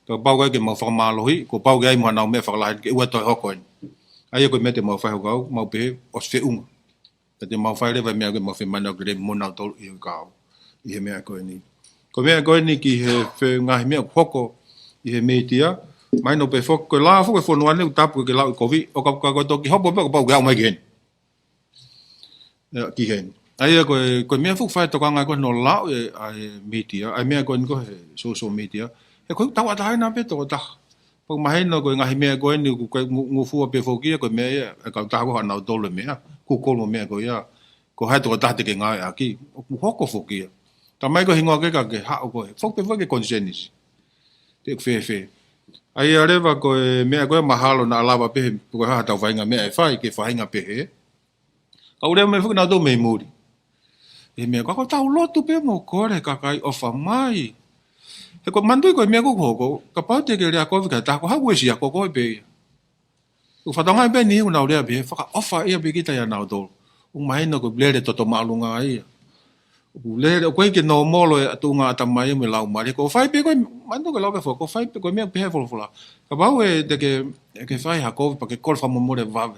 Ka pau koe ke mau whakamalohi, ko pau ke ai mua nau mea whakalahi, ke ua toi hoko ai. Ai ko me te mau whai hokau, mau pe o se unga. Te mau whai rewa mea koe mau whi mana kere mona tolu i hukau. I he mea koe ni. Ko mea koe ni ki he ngahi mea hoko i he meitia. Mai no pe whoko, koe laa whoko e whonua ne utapu ke lau i kovi. O ka koe toki hopo pe ko pau ke au mai ki hen. Ki hen. Ai koe mea whoko whai toka ngai koe no lau e meitia. Ai mea koe ni koe he social media. E koe tau atahe na pe toko taha. Pag mahina ko ngahi mea koe ni ngu fua pe fokia ko mea e kau taha koha nau tole mea. Ku kolo mea ko ia. ko hai to ta te ke ngai aki o ku hoko foki ta mai ko hingo ke ka ke ha ko fok pe ke consensus te fe ai are va ko me ko mahalo na lava pe ko ha ta vai nga me fai ke fai nga pe he ka ure me fuk na do me muri e me ko ta lotu pe mo kore ka kai ofa mai e ko mandu ko me ko ko ka pa te ke ria ko ka ta ko ha we si ko ko pe u fa tonga pe ni una ure pe fa ofa e be kita ya na do u mai no ko blere to malunga ai u le ko ke no molo tu nga ta mai me lau mari ko fai pe ko mandu ko lau pe ko fai pe ko me pe fo la ka ba we de ke fai ha ko pa ke kol fa mo mo de va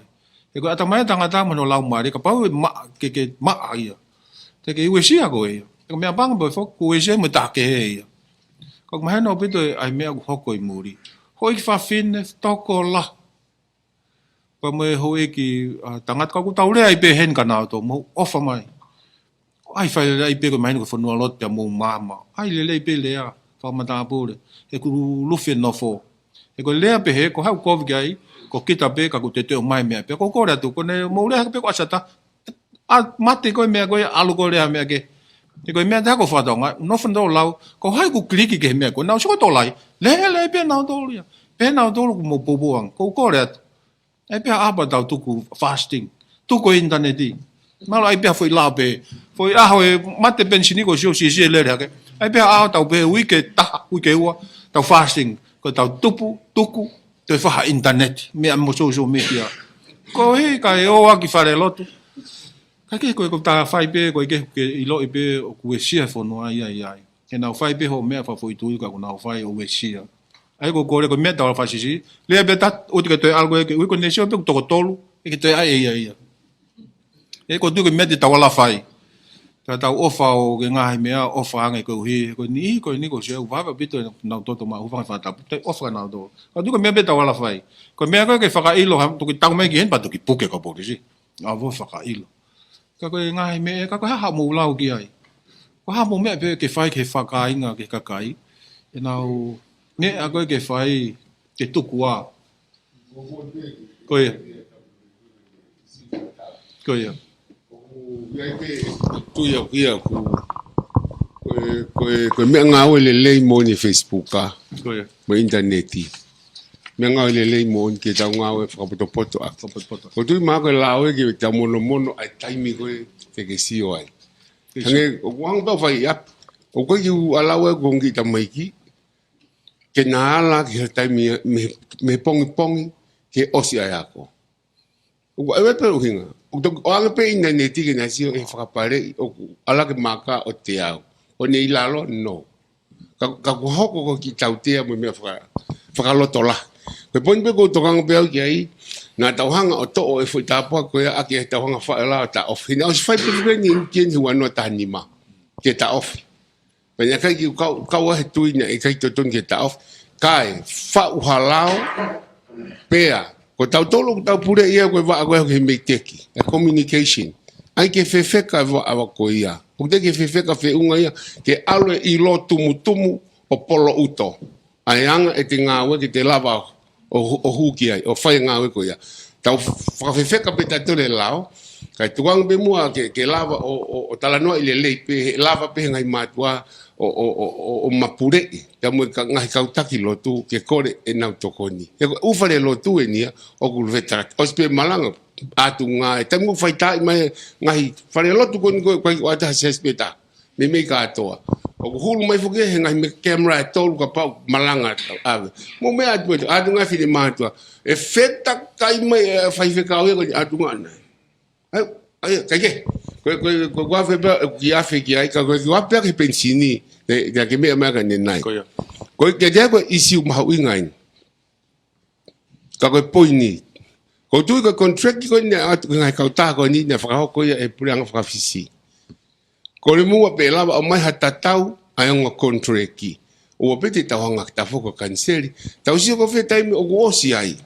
e ko ata mai tanga ta mo no lau mari ka pa we ma ke ma ai te ke we si a ko e ko me bang bo fo ko we se mo ta ke e ko mai no pe to ai me ko ko i muri ho i fa fin to ko la pa me ho e ki tanga ka ku tau le ai pe hen ka na to mo ofa mai ai fai ai pe ko mai no fo no lot te mo mama ai le pe le a fa ma ta po le e ku lu fe no fo e ko le pe he ko ha ko gai ko kita pe ka ku te mai me pe ko ra tu ko ne mo le pe ko asata a mate ko me ko alu ko le me ke e ko me ta ko fa donga no fo no lau ko hai ku kliki ke me ko na so to lai le pe na do le pe na do ko mo bo bo ang ko re ai pe a ba tu ku fasting tu ko internet di malo ai pe foi la pe foi a ho mate pensioni ko sio si le ke ai pe a tau pe week wa tau fasting ko tau tuku te fa internet me mo social media ko he ka e o aki fare lotu ka ke ko ta fai pe ko ke i lo pe ku e sia fo no ai ke na fai pe ho me fa foi tu ka na fai o we sia ai ko le ko me ta fa si le be ta o te algo ke we ko ne sio pe to ko tolu ke te ai e ko tu ke me te ta wala fai ta ta ofa o ke ngai me ofa ngai ko hi ko ni ko se u va bito na to ma u fa ta te ofa na do ko tu ke me be ta wala fai ko me ko ke fa ka ilo ham tu ki tau me ki hen pa tu ki puke ko bo si a vo fa ka ilo ka ko ngai me ka ko ha mo la o ki ai ko ha mo me pe ke fai ke fa ka inga ke ka kai e na u ne a ko ke fai ke tu kwa ko ya tu ia ko me nga o le mo ni Facebook ka mo internet me nga o le mo ke ta nga o fa poto ko tu ma ko la o ke ta mo ai tai mi ko te ke si o ai nge o wang to fa ya o ko yu ala o ko ngi ta mai ki ke na ala ke tai me pong ke o si ai ko o e pe o hinga o anga pe internet ke na si e fa pare o ala ke maka o te au o nei lalo no ka ko hoko ko ki tau te mo me fa lo tola ko pon pe ko to kang pe ki ai na tau hanga o to e foi ta po ko ya ki tau hanga fa la ta off ni os fa pe ni kien hu no ta ni ma ke ta off pe ya ka ki ka wa tu ni e ka to ton ke ta off kai fa u halao pea ko tau tolo tau pure ia ko va ko he meteki a communication ai ke fefeka va ko ia o te ke fefeka fe unga ia ke alo I lo tumu o polo uto ai anga e te ngawe ke te lava o huki ai o fai ngawe ko ia tau fa fefeka pe ta tole lao kai tuang be mua ke lava o talano ile le pe lava pe ngai matua o mapure ta mo ka ngai kautaki lo tu ke kore e na tokoni e u fale lo tu e nia o ku vetra ospe malanga atu ngai ta mo fai tai mai ngai fale lo tu kon ko ata sespeta me ka toa o hulu mai fuke ngai me camera tol ka pa malanga ave mo me atu ngai fili matua e feta kai mai fai fe ka o atu ngai ai kage ko wa fe ba ki afe ki ai ka ko wa pe ke pensini ya ke me ka ne nai ko ke ja ko isi ma hu ngai ka ko poini ko tu ko contract ko ne at ngai ka ta ko ni ne fa ko ya e pulang fa fisi ko le mo pe la o mai hata tau ai un contract ki o pe te tau nga ta fo ko cancel tau si ko fe time o go si ai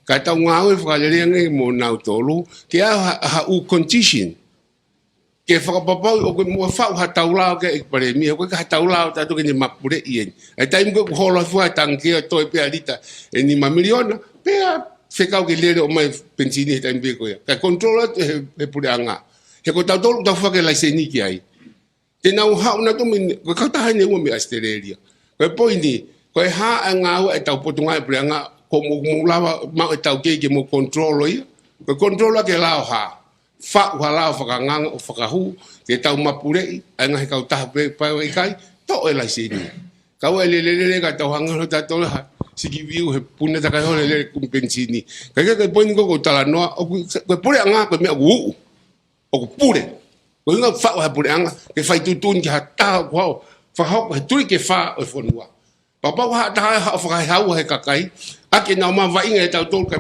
ka tau nga o fa le ngai mo na tolu ke ha u condition ke fa papa o ko mo fa ha taula ke pare mi ko ka taula ta to ke ni mapure ien ai time ko holo fa tanke to pe alita e ni ma miliona pe fe ka ke le o mai pensini time be ko ya ka controla e pure anga He ko tau tolu tau whake lai se niki ai. Te nau hao na to min, ko kautaha ne ua me Australia. Ko e poini, ko e haa ngā ua e tau potunga e preanga, ko mo lawa mau e tau keike mo kontrolo ia. Ko kontrolo ke lao haa. Wha ua lao whakanganga o whakahu, te tau mapurei, ai ngahi kautaha pai wai kai, to e lai se niki. Kau e lelelele ka tau hangaro tatola ha. Siki viu he puna takai hole lele kumpensini. Kai poini ko tala noa, ko pure anga ko mea uu. O ko pure. Ko inga whao ha pure anga, ke whai tutun ki ha taha ko hao, whahau he tui ke wha o e whanua. Papa ha taha ha o whakai hau he kakai, ake nau maa wainga e tau tolu,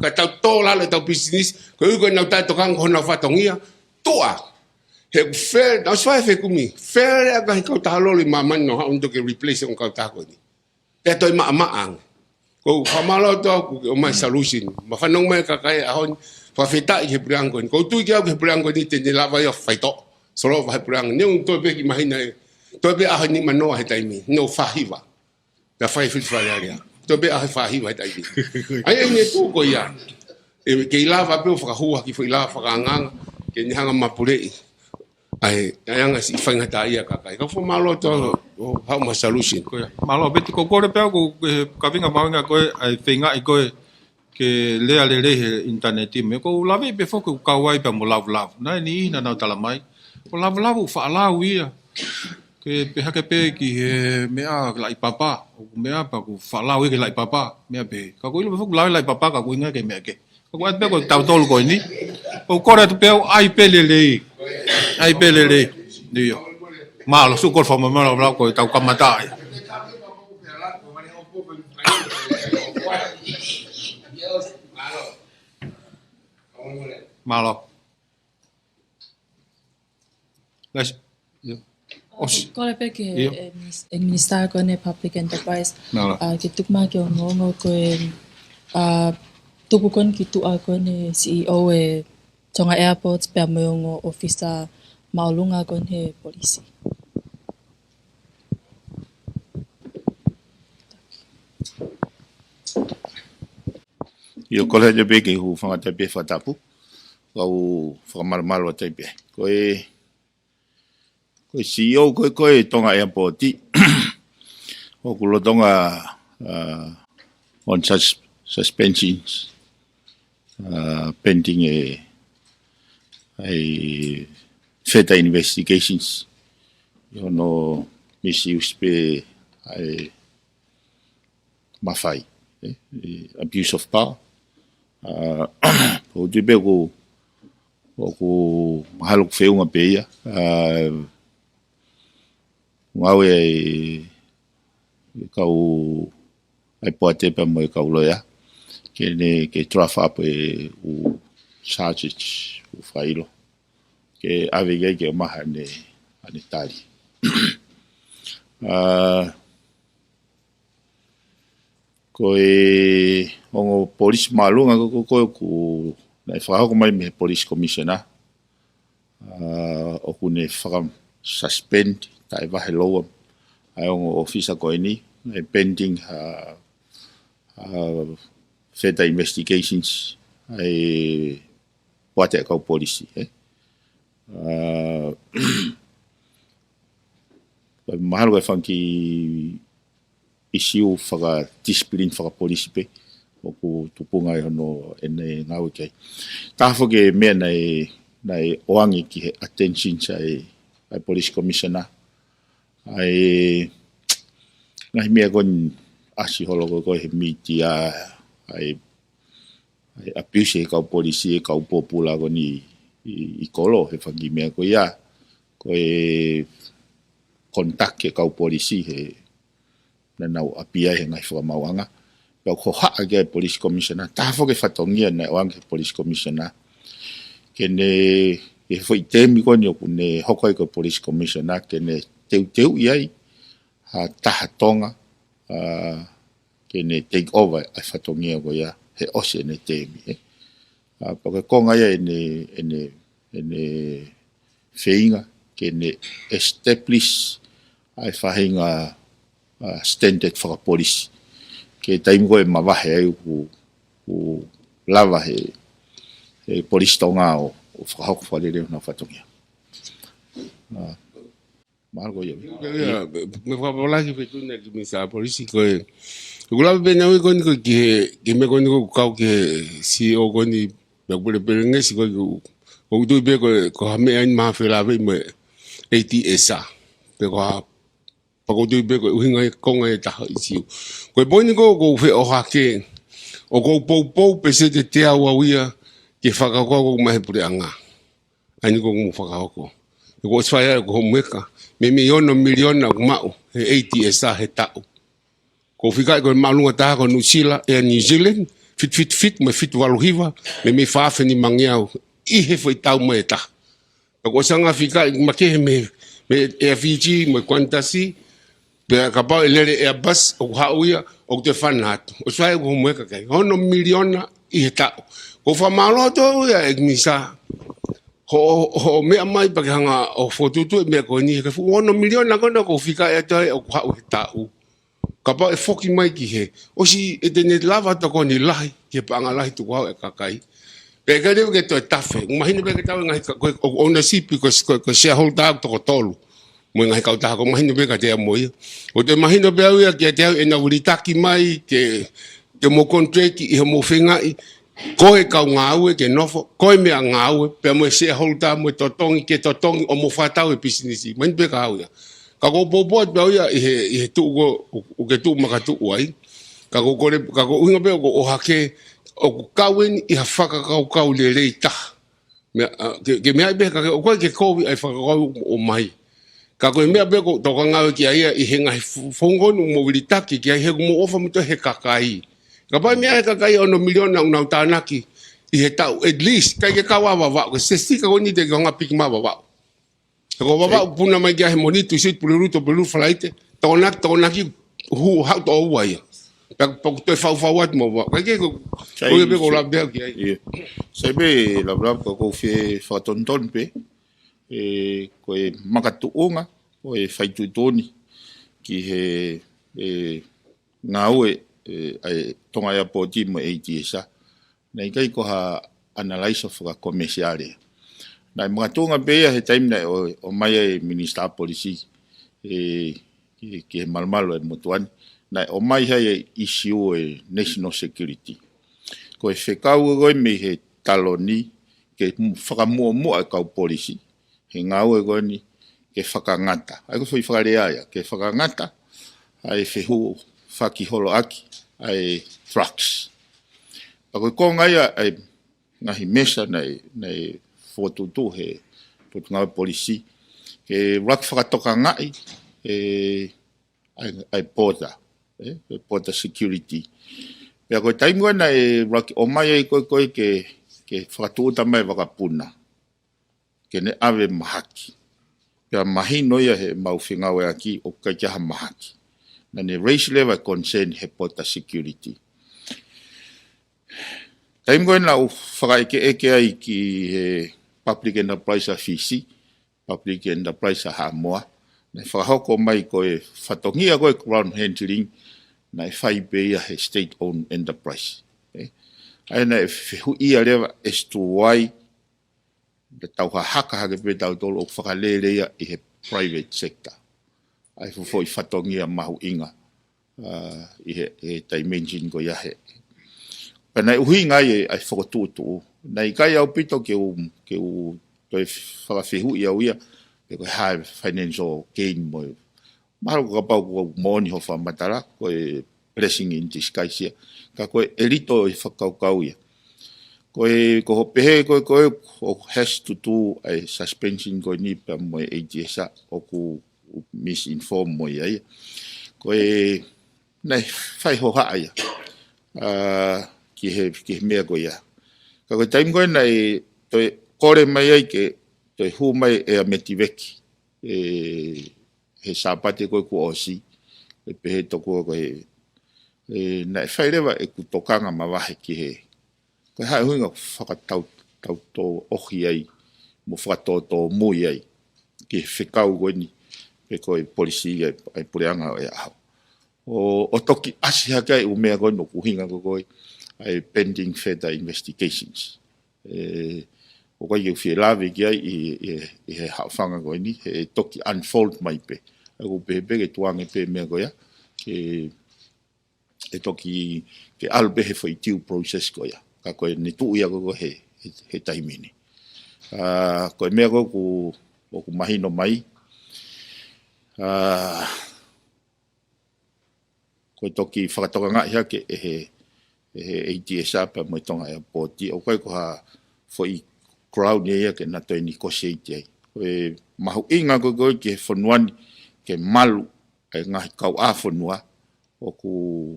ka tau tōlala e tau business, ko uko e nau tai tokanga hona whatongia, toa. He fair, nau swai fe kumi, fair ea kahi kau taha loli mamani no ha unto ke replace on kau taha ko ni. Te toi maa maang. Ko whamalo toa ku o mai solution. Ma whanong mai kakai ahon, whawheta i he priango ni. Ko tui ki au ke priango ni te ni lawa i o whaito. Solo whai priango. Neu toi pe ki mahina e. Toi pe ahon ni manoa he taimi. No whahiwa. Da whai whiwhare area. Toi pe ahon whahiwa he taimi. Ai ai ne tūko ia. Ke i lawa pe o whakahua ki whi lawa whakanganga. Ke ni hanga mapurei. Ai anga si whaingata ia kakai. Ka whamalo toa o hau ma solution. Malo beti ko kore pea ko ka vinga maunga ko ai whinga i koe ke lea le he internet me ko lawe pe foko ka wai pe mo love na ni na na tala mai ko love fa la ia ke pe hake pe ki he mea lai papa o mea pa ko fa la ke lai papa mea pe ka ko ile foko lai papa ka ko inga ke mea ke ko ai pe ko tau tolu ko ni ko kore tu pe ai pe le ai pe le dio malo su col famo malo blau ko tau kamata malo las ko le pe ke e minister ko ne public enterprise ke tukma ke ngo ko tupu kon ki tu a ko ne CEO e tonga airports pe mo ngo officer maulunga kon he polisi. Yo kole de bege hu fanga te be fatapu. Kau fanga malo te be. Koe CEO koe tonga airport ti. O kulo tonga on suspensions pending a further investigations. You know, misuse pe mafai, abuse of power. O te be ko mahalok feunga pe ia. Ngawe kau ai poate pe mo kau loia. Ke trafa pe o charges o failo. Ke avege ke maha ne tali. Koe ongo police malunga ko na whakao ko mai me police commissioner. O kune whakam suspend tai wahe loa. Ai ongo officer koe ni pending further investigations ai wate kau polisi mahal ko fanki issue whaka discipline whaka polisi pe o ku tupunga no ene ngau kai tafo ke me nei oangi ki attention ai police commissioner ai ngai me kon asi holo ko he media ai abuse kau polisi kau popula ko ni i kolo he fangi me ko ia ko kontak ke kau polisi he na nau apia he ngai fo mawanga ko ha ke police commissioner ta fo ke fatongia na wang police commissioner ke ne e foi temi ko ni ko ne hokoi ko police commissioner ke ne teu ia ha ta tonga ke ne take over a fatongia ko ia he ose ne temi porque con aya ene feinga que ne establish ai fahinga standard for police que taim go ma va he u lava he police tonga o o whakahoko whalere na whatongia. Mahalo ia. Me whapalaki whetuna ki me sa polisi koe. Kula pena ui koni ko ki me koni ko kau ki CEO koni pekpule ngesi koe ko utui pe ko hame ain maha whelawe me ATSA. Pe ko ha pakotui pe ko uhinga konga e taha i siu. Koe poini ko whe o hake o ko pou pe se te te awa uia ke whakakua ko mahe pure anga. Aini ko mu whakakua. Ko swaya ko meka me miliona kumau he ATSA he tau. Ko fika ko malunga taha ko Nusila e New Zealand fit me fit waluhiva me whaafe ni mangiau i he foi tau mai taha. Ko sanga fika make me e Fiji me Qantas pe ka pau lere Airbus o hauia o te fanat. O swaya ko meka kai hono miliona i he tau. Ko fa malo to ya egmisa ho me mai pa hanga o fotutu me ko ni ke fu 1 million na kono ko fika e tai o ha o tau ka pa e foki mai ki he o si e te ne lava to ko ni lai ke pa nga lai tu ko e kakai pe ka de ke to tafe imagine pe ke tau ngai ko ownership ko shareholder to ko tolu mo ngai ka ta ko imagine pe ka te moi o te imagine pe au ke te e na ulitaki mai ke mo contract i mo finga koe kau ngāue ke nofo, koe mea ngāue, pia mo se holta mo totongi ke totongi o mo whatau e pisinisi, mani pe ka au ia. Ka ko popo at pia ia i he tuu o ke tuu maka tuu ai, ka ko uhinga pe o hake, o kauen i ha whakakau le rei taha. Ke mea pe o koe ke kovi ai whakakau o mai. Ka koe mea pe ko toka ngāue ki aia i he ngai whongonu mo wilitaki ki ai he mo ofa muto he kakai. Ka pai mea ka kai ono miliona unau tānaki i he tau, at least, kai ke kawa wawau, ka sesti ka koni te konga piki ma wawau. Ka ko wawau puna mai kia he monitu sit puliruto pulu falaite, takonaki hu hau to oua ia. Pa kutoi whau atu mo wawau. Kai ke ko pe ko labea ki ai. Sai pe labrab ko whi whatonton pe, koe makatu onga, koe whaitutoni ki he ngāue ai tonga ia po ti mo ATSA nei kai ko ha analyze of ka commerciale nai mga tunga be he time nai o mai minister policy ki malmalo e motuan nai o mai he issue national security ko e fekau go me he taloni ke whakamuo a kau policy he ngau go ni ke whakangata ai ko foi whakarea ke whakangata ai fehu whaki holo aki ai trucks. Ako ko ngai ai ngahi mesa nei fotutu he putunga polisi ke rak whakatoka ngai ai porta security. Pea koe taimua nei rak o mai ai koe ke whakatuuta mai wakapuna ke ne ave mahaki. Pea mahi noia he mauwhingawe aki o kai kia mahaki. Na ne race level concern he porta security. Taim koe na whakaike eke ai ki he public enterprise a Fisi, public enterprise a Hamoa, na whakahoko mai koe whatongia koe ground handling na whai beia he state-owned enterprise. Ai na whehu ia lewa as to why the tauha haka hake pe tau tolo o whakalelea i he private sector. Ai foi whatongia mahu inga i he dimension ko ia he. Panai uhi ngai ai whakatutu. Nei kai au pito ke u toi whakawhihu ia uia ke koe high financial gain mo. Mahalo ka pau ko moni ho whamatara koe blessing in disguise ia. Ka koe elito i whakaukau ia. Koe ko pehe koe has to do ai suspension koe ni pa mo ATSA o ku misinform mo ia. Koe nei whai ho haa ia. Ki he mea koe ia. Ka koe taim koe nei toi kore mai ai ke toi hu mai e a metiveki. He sāpate koe ku osi. E pehe toko koe. Nei whai rewa e ku tokanga mawahe ki he. Koe hae huinga whakatau tō ohi ai. Mo whakatau tō mui ai. Ki he whekau koe ni. Pe koe polisi ai pureanga e ahau. O toki asi hake ai umea koe no kuhinga koe ai pending further investigations. o kai eu fie lave ki ai i he hawhanga koe ni, he toki unfold mai pe. Ako pepe ke tuange pe mea koe e toki ke albe he whaitiu process koe ka koe ne tuu ia koe he taimini. Koe mea koe ku mahino mai, koe toki whakatoka ngā ia ke he ATSA pa mo tonga airport o koe ko ha foi crowd ia ke na toi negotiate ai koe mahu inga koe ke fonuani ke malu e ngahi kau a fonua o ku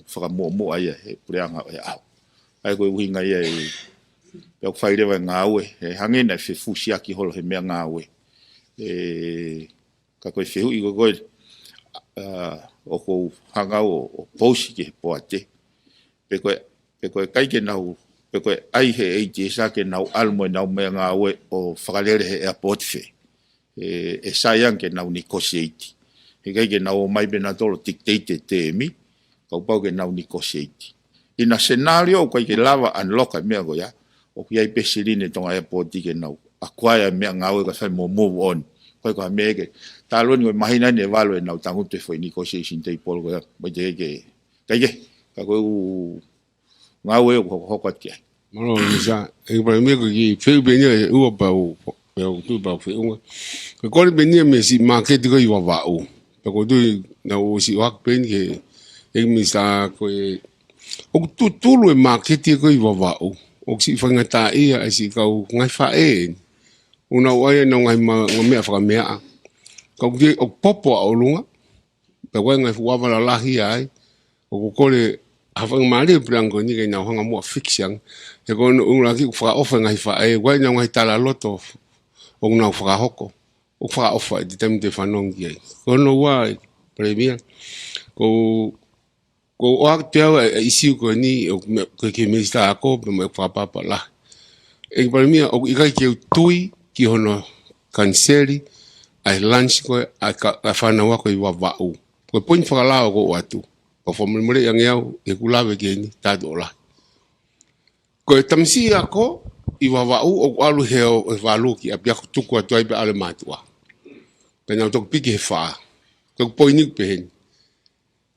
whakamoa ai he pureanga e au ai koe uhinga ia e peo whairewa ngā ue e hangena e fusiaki holo he mea ngā ue ka koe whihu i koe o kou hangau o posi ke he poate pe koe kai ke nau pe koe ai he ATSA ke nau almo e nau mea ngā ue o whakalere he airport fe e saiang ke nau negotiate he kai ke nau o mai bena tolo dictate te emi kau pau ke nau negotiate ina scenario o kai ke lava unlock mea ko ya o ki ai pesirine tonga airport ke nau acquire mea ngā ue ka whai mo move on koe ka mea ke tāloni koe mahina ne valo e nau tangu te whai negotiation te ipolo ko ya mai te kai ke ka koe ngā ue o hokat kia. Malo misa, e pa me ko ki feu benia e ua pa o tu pa feu. Ko ko benia me si market ko i wa o. Pa ko tu na o si wak pen ke e misa ko e o tu tulu e market ko i wa o. O si fanga ta ia si ka o ngai fa e. Una wai na ngai ma me fa me a. Ko ke o popo o lunga. Pa ko ngai wa la lahi ai. O ko le hafang mali branco ni kay nauhanga mo fiction e kon ung lagi fa offer ngai fa e wai na ngai tala loto o na fa hoko o fa offer di tem de fanong ye kon no wa premier ko o acteur ici ko ni o ke me sta ko me fa pa la e premier o ikai ke tui ki hono canceli ai lunch ko a fa na wa ko i wa o ko point fa la ko watu o fomule yang yau e kulawe ke ni tado la ko tamsi ako i wa o alu heo e valu ki apia tuku atu ai be ale matua pe na tok piki fa ko poini pe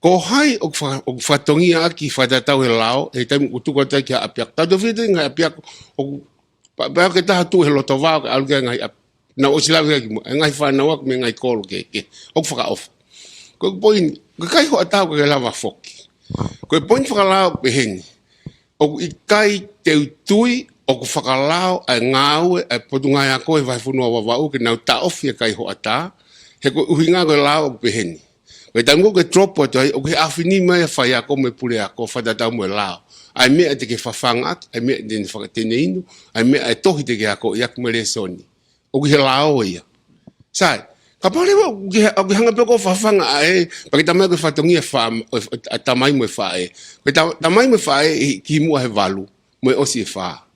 ko hai o fa tongi aki fa data we lao e tam tuku atu ki apia tado vide ngai apia o ba ke ta tu he lotova alu ngai na o sila ngai fa na wak me ngai kol ke o fa off ko poini kai ho atau ke lava foki ko point whakalao beheng o ikai te tui o whakalao a ngau e potunga ya ko e vai funua wa ke nau ta ofi kai ho ata he ko uhinga ko lao beheng ko tango ke drop o ke afini mai fa ya ko me pule ko fa data mo lao ai me te ke fafanga ai me den whakateneinu ai me e tohi te ke ako yak mele soni o ke lao ia sai kapale wa ke hanga pe ko fafanga ai pa ke tamai ko fatongi fa tamai mo fa ai ke tamai mo fa ai ki mo he valu mo o si fa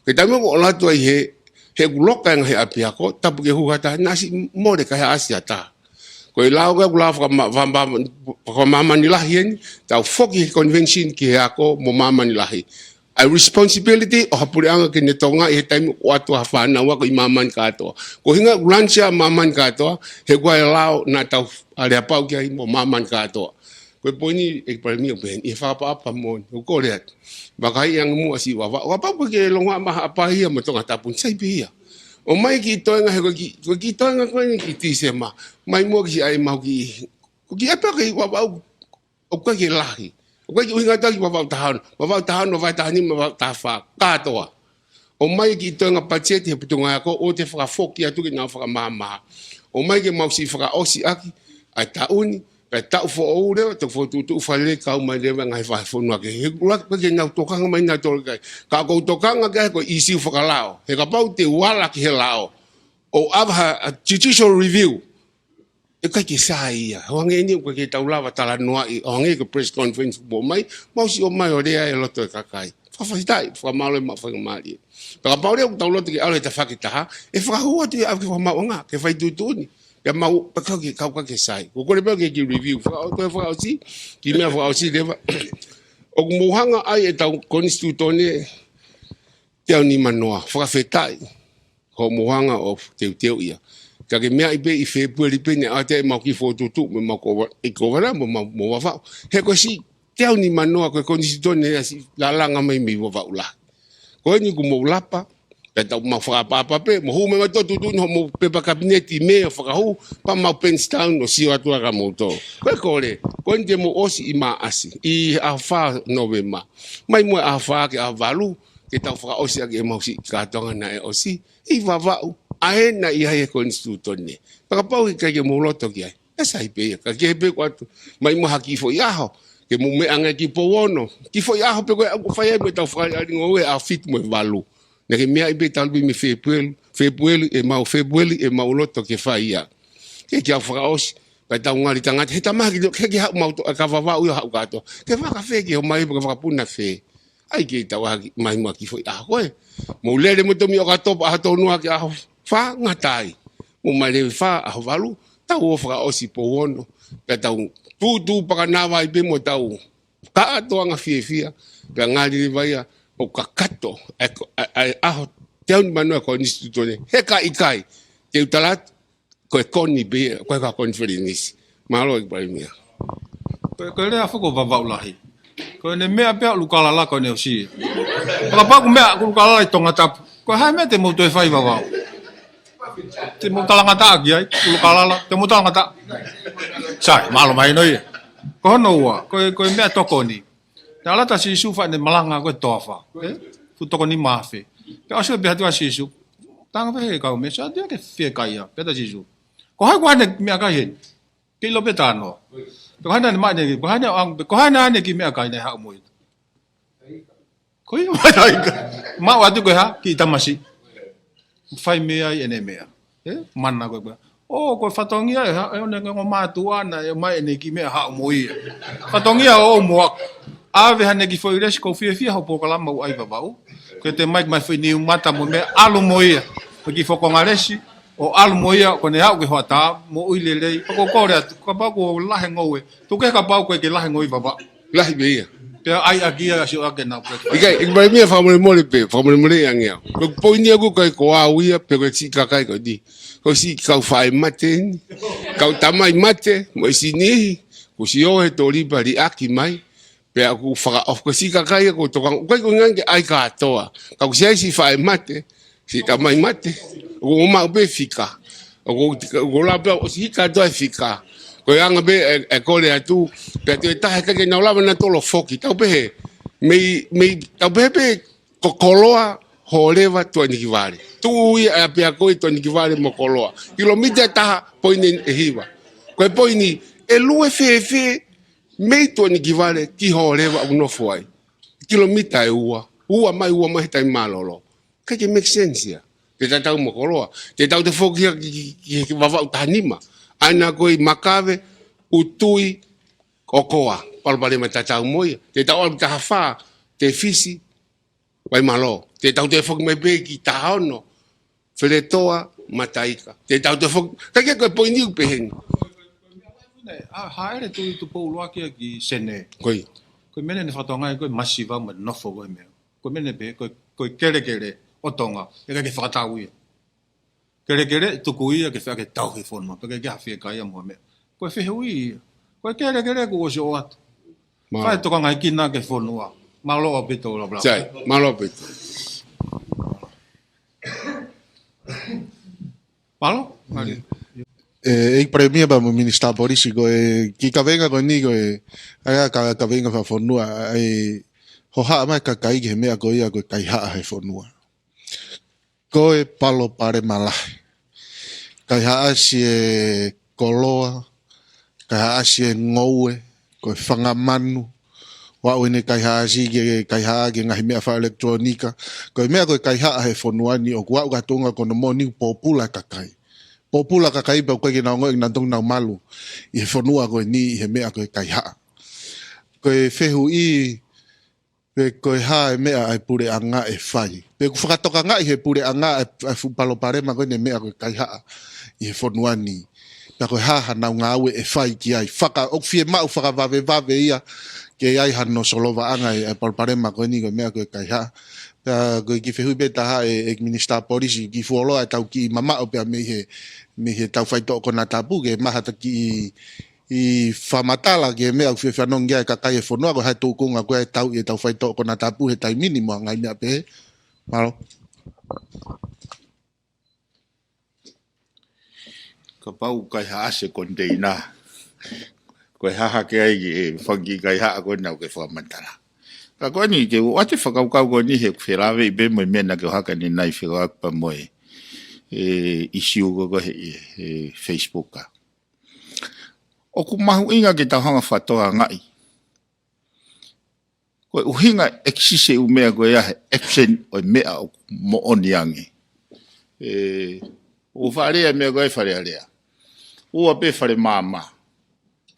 ke tamai ko la to he guloka ngai apia ko tapu ke huata nasi mo de ka asia ta ko lao ga gula fa mama ni lahi ta foki convention ki ako mo mama ni lahi a responsibility o hapurianga ke netonga e time watu hafana wa ko imaman ka to ko hinga rancha maman ka to he ko lao na ta ale apa ki mo maman ka to ko poni e premi ben e fa pa mo ko le bakai yang mu asi wa pa ke longa ma apa ia mo tonga tapun sai bia o mai ki toenga he ko ki toenga ko ni ki tisema mai mo ki ai mau ki apa ki wa o ko ki lahi ko ki hinga ta ki wa tahan no vai tahani ma ta fa ka toa o mai ki toenga pacheti he putunga ko o te fa foki atu ki na fa mama o mai ki mau si fa osi aki ai tauni pe ta fo o le to fo tu fa le ka mai le ngai fa fo no ke he kula ke na to ka mai na to ka ko to ka nga ko isi fa ka lao he ka pau te wala ki he lao o ava judicial review e ka ki sai ya ho nge ni ko ke ta ula tala noa i o nge ko press conference bo mai mau si o mai o dia e lo to ka kai fa dai fa malo ma fa mali ka pau le ta lo te ale ta fa ki ta e fa ho ti a fa ma nga ke fa tu ni ya mau pa ka ke sai ko ko le pa ke review fa o si ki me fa o si le o mohanga ai e ta constitutone te ni manoa fa fetai ko mohanga o teu ia ka ke mea ipe I February pe ne ate mau ki fotutu me mau ko wara mo wa he ko si teo ni manoa ko kondisitone si lalanga mai mi wa ula ko ni ku mo lapa pe tau mau fa pa pe mo hu me to tu no mo pe pa kabineti me fa hu pa mau Penstown no si watu ka mo to ko le ko nje mo osi I ma asi I a fa November mai mo a fa ke a valu ke tau fa osi ke mau si ka tonga na osi I va ae na I hae konstitutone. Paka pau ka ke mo loto ki ai. Esa I pe ka ke pe kwatu. Mai mo haki fo iaho. Ke mo me anga ki po wono. Ki fo iaho pe ko fa ia me tau fa ali ngoe a fit mo valu. Na ke mea I pe tau bi me February e mau loto ke fa ia. Ke kia fa os pa tau ngali tanga he tama ke ha mau to ka va u ha ka to. Ke va ka fe ke o mai ka puna fe. Ai ke tau mai mo ki fo ia koe. Mo lele mo to mi o ka to pa to no ki a fa ngatai mo male fa a valu tau ofra osi po wono pe tau tu para nava I be mo tau ka to anga fia pe ngali vai o kakato a teu manu ko institutone he ka ikai te utalat ko koni be ko ka conference malo I pai mia ko le afu ko va ulahi ko ne mea pe lukala la ko ne osi pa pa ko mea ko lukala I tonga tap ko ha me te mo to fai va te mo tala ngata aki ai lu kalala te mo tala ngata sai malo mai noi ko no wa ko me toko ni tala ta si su fa ne malanga ko tofa fu toko ni mafe pe aso be hatu si su tanga pe ka me sa de ke fe ka ia pe ta si su ko ha kwa ne me ka hen ke lo pe ta no ko ha na ma ne ko ha na ne ki me ka ne ha mo ko i ma wa tu ko ha ki tamasi fai mea I ene mea. Mana koe koe. Koe whatongia e one ngo mātua na e mai ene ki mea hao moi. Whatongia o moa. Awe hane ki whoi resi kou fia hau pōkala mau ai wawau. Koe te mai whai niu mata mo mea alu moi. Koe ki whakonga resi o alu moi ko ne hao ke hoa tā mo uile rei. Pako kore atu. Ka pau ko lahe ngoe. Tuke ka pau koe ke lahe ngoe wawau. lahi beia Pe ai agia si ake na pe. Ikai ik bai mia famole mole pe famole mole yang ko poini aku kai ko awia pe ko si kakai ko di ko si kau fai mate kau tamai mate mo sini ko si o he tori bari aki mai pe aku faka of ko si kakai ko to ko ngange ai ka toa kau si fai mate si tamai mate o ma be fika o la pe si ka do fika ko anga be e kole atu pe te tahe ka na lava na tolo foki tau be me tau be ko koloa holeva to ni kivale tu ia pe ko to ni kivale mo koloa kilomita taha poini e hiva ko poini e lue fe me to ni kivale ki holeva uno foi kilomita e ua mai tai malolo ka ke make sense ya te tau mo koloa te tau te foki ki vava utanima ana koi makave utui kokoa palpale matata moia te tau al tafa te fisi vai malo te tau te fok me be ki taono fletoa mataika te tau te fok ka ke ko poini pe hen ha ere tu poulo ki sene koi ko mene ne fatonga ko masiva mo no fogo me ko mene be ko kere otonga e ka ke fatau kere tu kuia ke fa ke tau he forma porque que afia kai mo me ko fe hui ko kere ko so at fa to kan ai kina ke forma malo opito la bla sai malo opito malo ik premia ba mo minister político ki ka venga conmigo aga ka venga fa fornua ho ha ma ka kai ke me ko ia ko kai ha he fornua ko e palo pare malai kai ha si e koloa kai ha si e ngoue ko fanga manu wa one kai ha si ke ngahi me fa elektronika ko me ko kai ha he fonuani o kwa ga tonga ko no moni popula kakai ba ko ke na ngo na tong na malu i fonua ko ni he me ko kai ha ko fehu I pe ko ha me ai pure anga e fai pe ku fa toka nga he pure anga e fu palo pare ma ko ne me ko kai ha I fonuani pa ko ha na nga we e fai ki ai faka o fie ma faka vave ia ke ai ha no solo va anga e palpare ma ko ni ko me ko kai ha ko ki fehu be taha e minister policy ki fuolo ai tau ki mama o pe me he tau fai to ko na tapu ke maha ta ki I whamatala ke mea uwhi whanongia e kakai e whanua ko hai tōkunga ko e tau whai tō ko na tapu he tai mini mua ngai mea pehe. Maro. Ka pau kai haase konteina. Koe haha ke ai e whangi kai haa koe nau ke whamatala. Ka koe ni te wate whakaukau koe ni he whelawe I be moe mena ke haka ni nai whekaupa moe issue ko he Facebook ka. O ku mahu inga ke tau hanga whatoa ngai. Koe uhinga eksise u mea koe ahe action o mea o mo oni ange. O wharea mea koe wharea rea. Ua pe whare māma.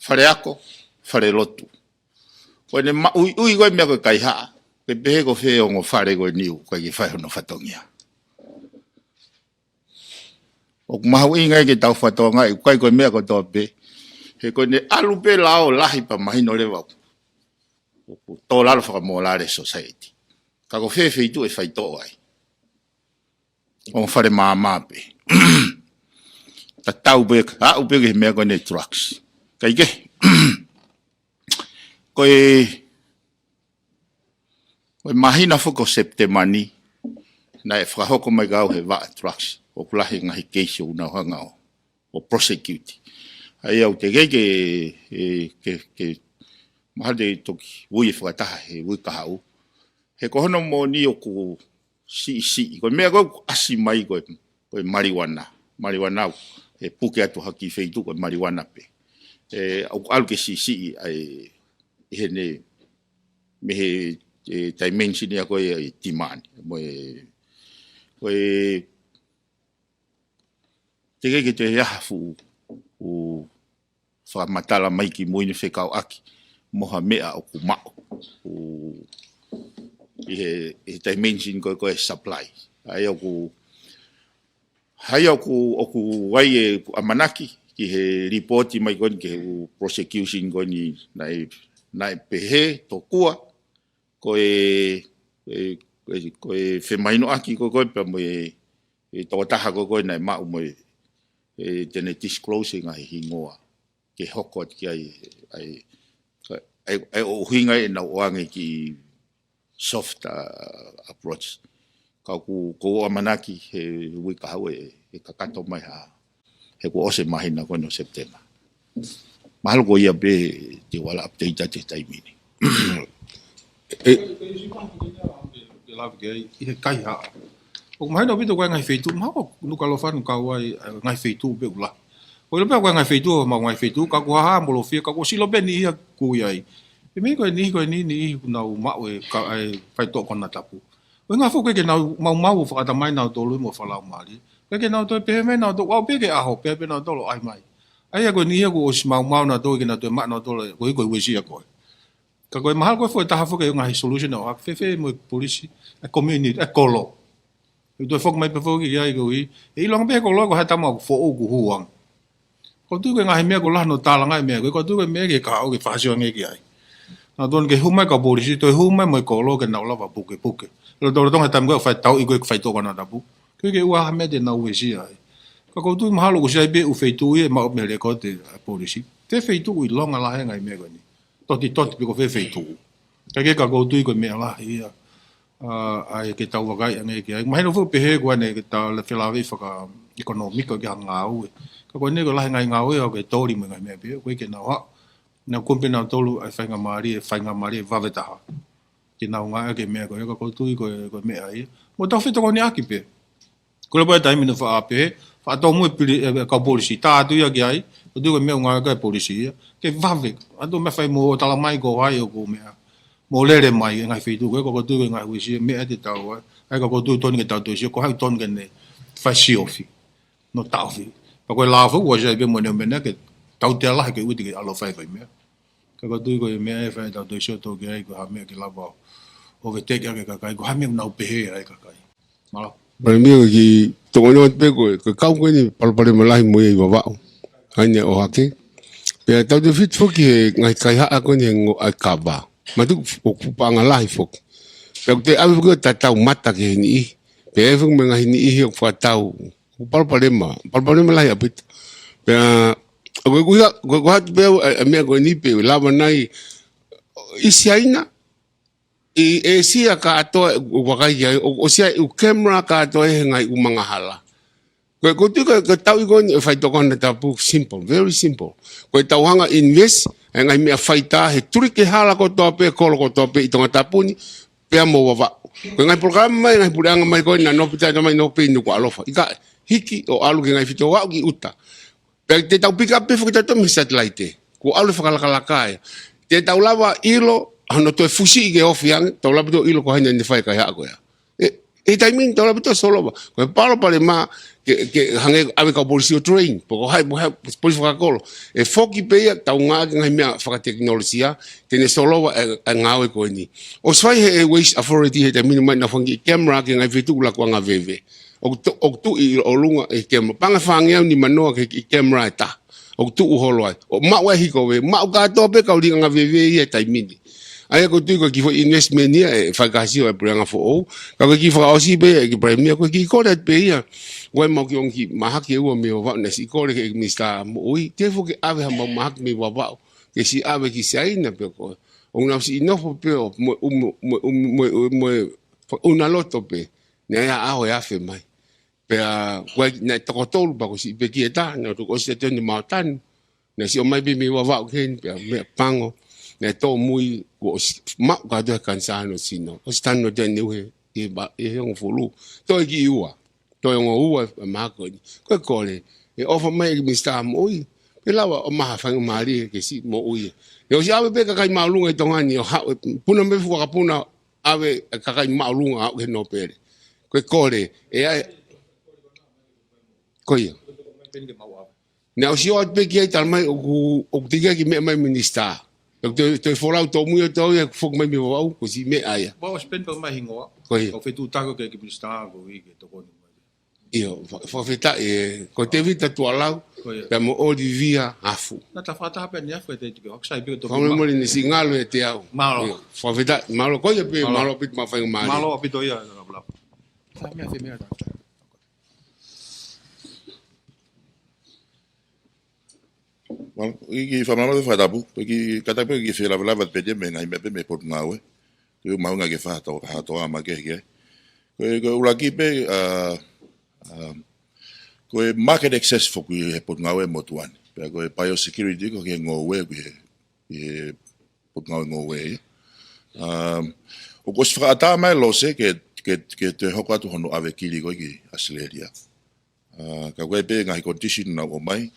Whare ako, whare lotu. Koe ne ui koe mea koe kai haa. Koe pehe ko whee o ngō whare koe niu koe ki whaihono whatongia. O ku mahu inga ke tau whatoa ngai. Koe mea koe toa pe. He koe ne alu pe lao lahi pa mahino le wau. Tō lalo whakamolare society. Ka ko whewhi tu e whai tō ai. O whare māmā pe. Ta tau pe, au pe ke mea koe ne drugs. Ka ike. Koe mahina whako septemani. Na e whakahoko mai gau he waa drugs. O kulahi ngahi keisio una hanga o prosecute. Ai au te ke mahade toki ui e whakataha he ui kahau. He kohono mo ni o ku si. Koe mea koe asi mai koe marijuana. Marijuana au. He puke atu haki wheitu koe marijuana pe. Au alu ke si ai he ne me he dimension ya koe timani. Koe te te yahafu o whamatala mai ki moine whekau aki moha mea o ku mao o he dimension koe supply ai o ku wai e amanaki ki he reporti mai koe ki he prosecution koe ni nai pehe to kua koe whemaino aki koe pa mo e tawataha koe nai mau mo tene disclosing ai hingoa ke hoko ki ai o hinga e na oange ki soft approach ka ko amanaki he wika hawe e kakato mai ha he ko ose mahina ko no September mahal ko ia be te wala update te taimini e kai ha o mai no bito ko ngai feitu ma ko no ka lo fa no ka wai ngai feitu be ula o le pe ko ngai feitu ma ngai feitu ka ko ha mo lo fie ka ko silo be ni ia ku ai e me ko ni na ma o ka ai fai to ko na tapu o nga fo ke na ma o fa ta mai na to lo mo fa la mali ke na to pe me na to wa pe ke a ho pe na to lo ai mai ai ko ni ko o ma na to ke na to ma na to lo ko we si ko ka ko ma ko fo ta ha fo ke ngai solution o fe mo policy a community a kolo tu fok mai pe fok ia i goi e long pe ko lo ko hata ma fo o ku huang ko tu ke ngai me ko la no tala ngai me ko tu ke me ke ka o ke fa sio nge ki ai na don ke humai ka polisi to humai mo ko lo ke na la va puke lo do don hata mo fa tau i go fa to ko na tapu ke wa me de na we si ai ko tu ma lo ko sai be u fe tu e ma me le ko te polisi te fe tu i longa la ngai me ko ni tot pe ko fe tu ke ko tu ko me la ia ai ke tau wagai ane ke ai mai no fu pe ko ane ke ta le fela vi fa economico ke nga u ko ne ko la ngai nga u ke tori me ngai me pe ko ke na ha na kumpe na tolu ai fa nga mari va veta ke na nga ke me ko tu ko me ai mo ta fe to ni aki pe ko le ba ta mi no fa pe fa to mo ka polisi ta tu ya ke ai tu ko me nga ka polisi ke va ve ando me fa mo ta la mai ko ai ko me mo le mai ngai fe tu ko tu ngai wi si me ate tau ai ko tu ton ke tau tu si ko hai ton ke ne fa si ofi no tau fi pa ko la fo wo ja be mo ne me ke tau te la ke wi ke alo fa me ko tu ko me fa tau tu si to ke ai ko ha me ke la ba o ve te ke ka ko ha me na pe ai ka kai malo Para mí ki to no pe ko ka ko ni pal malai mo i wa anya o hake pe tau de fit fo ki ngai kai ha ko ni ngo ai ka ba ma tu ocupa nga lai fok Pe te ave ko ta tau mata ke ni. Pe fu me ngai ni hi ko tau. Palpalema la ya pit. Pe ko hat pe me ko ni pe lava nai isiaina e sia ka ato wakai o sia u camera ka ato e ngai u mga hala. Ko tu ka tau i kon fai to kon ta pu simple, very simple. Ko tau hanga invest ngai me fai ta he turi ke hala ko to pe ko to pe i tonga tapuni pe mo wa. Ko ngai program mai ngai puranga mai ko na no pita mai no pe no ko alofa. Ika hiki o alu ke ngai fito wa ki uta. Pe te tau pick up pe fo to mi satellite. Ko alu fa kala kai. Te tau lava ilo ano to fusi ke ofiang tau lava to ilo ko hanya ni fai ka ya ko ya. E taimin tau lava to solo ba. Ko pale ma ke hange ave ka polisi o train po hai polisi fa kolo e foki pe tau nga ngai mea fa teknologia tene solo ngawe ko ni o swai he waste authority he taimin mai na fangi camera ke ngai fitu la ko nga veve o tu i o lunga e camera panga fangia ni manoa ke camera ta o tu u holo ai o ma wa hi ko we ma ka to pe ka linga veve e taimin ai ko tu ko ki fo investment ni e fa ka si o pranga fo o ka ki fo o si be ki premier ko ki ko dat pe ya wai mau ki onki mahaki ua me wa na si kore ke mista oi te fo ke ave ha mahaki me wa ke si ave ki sai na pe ko ona si no fo pe mo una loto pe ne ya a o ya fe mai pe a wai na to ko ba ko si pe ki eta na to ko si te ni mautan na si o mai be me wa ken pe me pango na to mui ko ma ka do kansa no sino o stan no de ne e ba e un fulu to ki ua to ngo ua ma ko le e ofa mai mi sta moi pe lawa o ma fa mari ke si mo ui yo si ave pe ka kai malunga i tonga ni o puna me fu ka puna ave ka kai malunga ke no pere ko le e ai ko yo ne o si o pe ki tal mai o tiga ki me mai minista to fora to mu to e fok mai mi wa ko si me ai ba o spend pa mai hingoa ko fe tu tako ke minista ko i ke to ko io fa feta e ko te vita tu ala pe mo Olivia afu na ta fata pe ni afu te ko sai pe to ko mo ni singalo e te au malo fa feta malo ko ye pe malo pit ma fa ngari malo pito ia na bla sa me fe me ta Well, i fa malo de fa tapu, ki kata pe ki fe la lava pe de me ngai me pe me pot ngawe. Ku ma nga ke fa to ha to ma ke ke. Ko ula ki pe ko market access fo ku e pot ngawe motuan. Pe ko biosecurity ko ke ngowe ku e pot ngawe ngowe. O ko sfra ata mai lo se ke te hokatu hono ave kili ko ki Australia. Ka ko pe ngai condition na ko mai.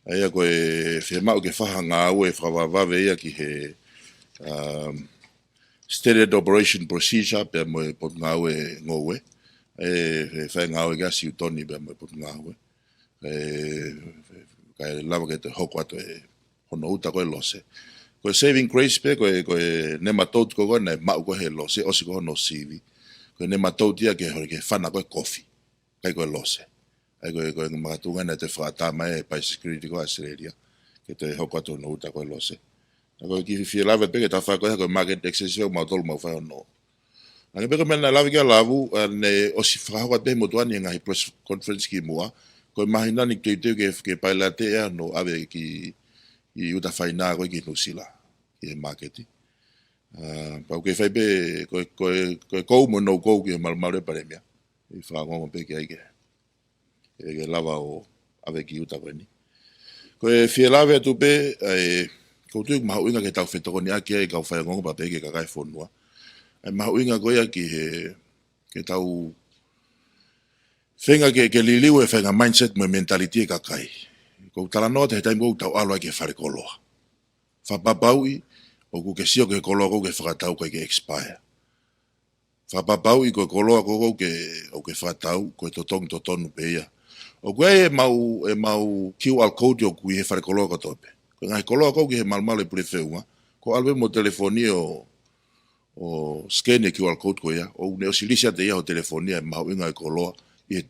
Ai ko e fe mau ke fa nga we fra va ve ya ki he stated operation procedure pe mo pot ngawe ngowe e fa ngawe ga si toni pe mo pot ngawe ka lava ke te hokwato e hono uta ko lose ko saving grace pe ko ne matot ko na ma ko he lose o si ko no sivi ko ne matot ya ke fa na ko coffee kai ko lose ai ko matunga na te frata mai pa security ko Australia ke te hokwato no uta ko lose ko ki fi lava pe ke ta fa ko market access ma tol ma fa no ani pe ko mena lava ke lavu ne o si fra ko te mo tuani ngai press conference ki moa ko imagina ni ke pa la te no ave ki i uta fa ina ko ki no sila ki market pa ke fa be ko mo no ko ki mal mal pa mia i fra ko pe ke ai ke lava o ave ki uta ko ni ko fi lava tu pe ko tu ma uinga ke tau feto ni aki ka fa ngo pa pe ke ka kai fonua ai ma uinga ko ya ki ke tau fenga ke liliu e fenga mindset mo mentality ka kai ko tala no te tai go tau alo ke fare kolo fa papaui o ku ke sio ke kolo ko ke fa tau ko ke expire fa papaui ko kolo ko ke fa tau ko to tonu pe ya o ko e mau QR code o ku e fare kolo ko tope ngai kolo ko ke mal mal e prefeua ko albe mo telefonia o scan e QR code ko ya o ne o silisia te ya o telefonia ma winga kolo e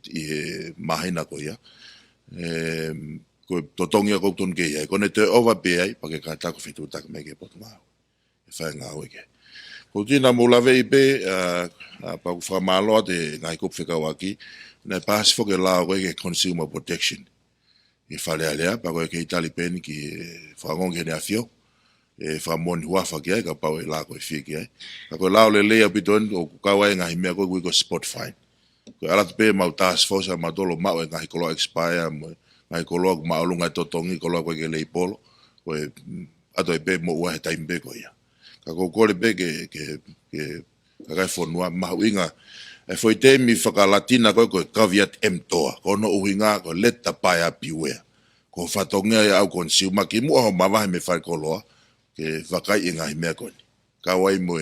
mahina ko ya ko totongia ko ton ke ya ko ne te over pe ai pa ke ka ta ko fitu ta me ke pot ma e fa nga o ke Ko tina mo lave I pe pa ku whamaloa te ngai kup whikawaki, na pasi fo ke lao koe ke consumer protection. I whale alea, pa koe ke itali peni ki whangong ke ne awhio, e whamoni huafa ki ai, ka pau e lao koe whia ki ai. Ka koe lao le lea piton, o kukawai ngahi mea koe ko spot fine. Koe ala te pe mau task force, ma tolo mau e ngahi koloa expire, ngahi koloa ku maolu ngai totongi, koloa koe ke leipolo, koe ato e pe mo ua he taimbe koe ia. Ka ko kore pe ke kai fonua mahu inga e foi te mi whakalatina koe koe caveat emptor ko no uhinga ko leta pai api wea ko whatonga ia au consumer ki mua ho mawahe me whai koloa ke whakai inga hi mea koni ka wai mo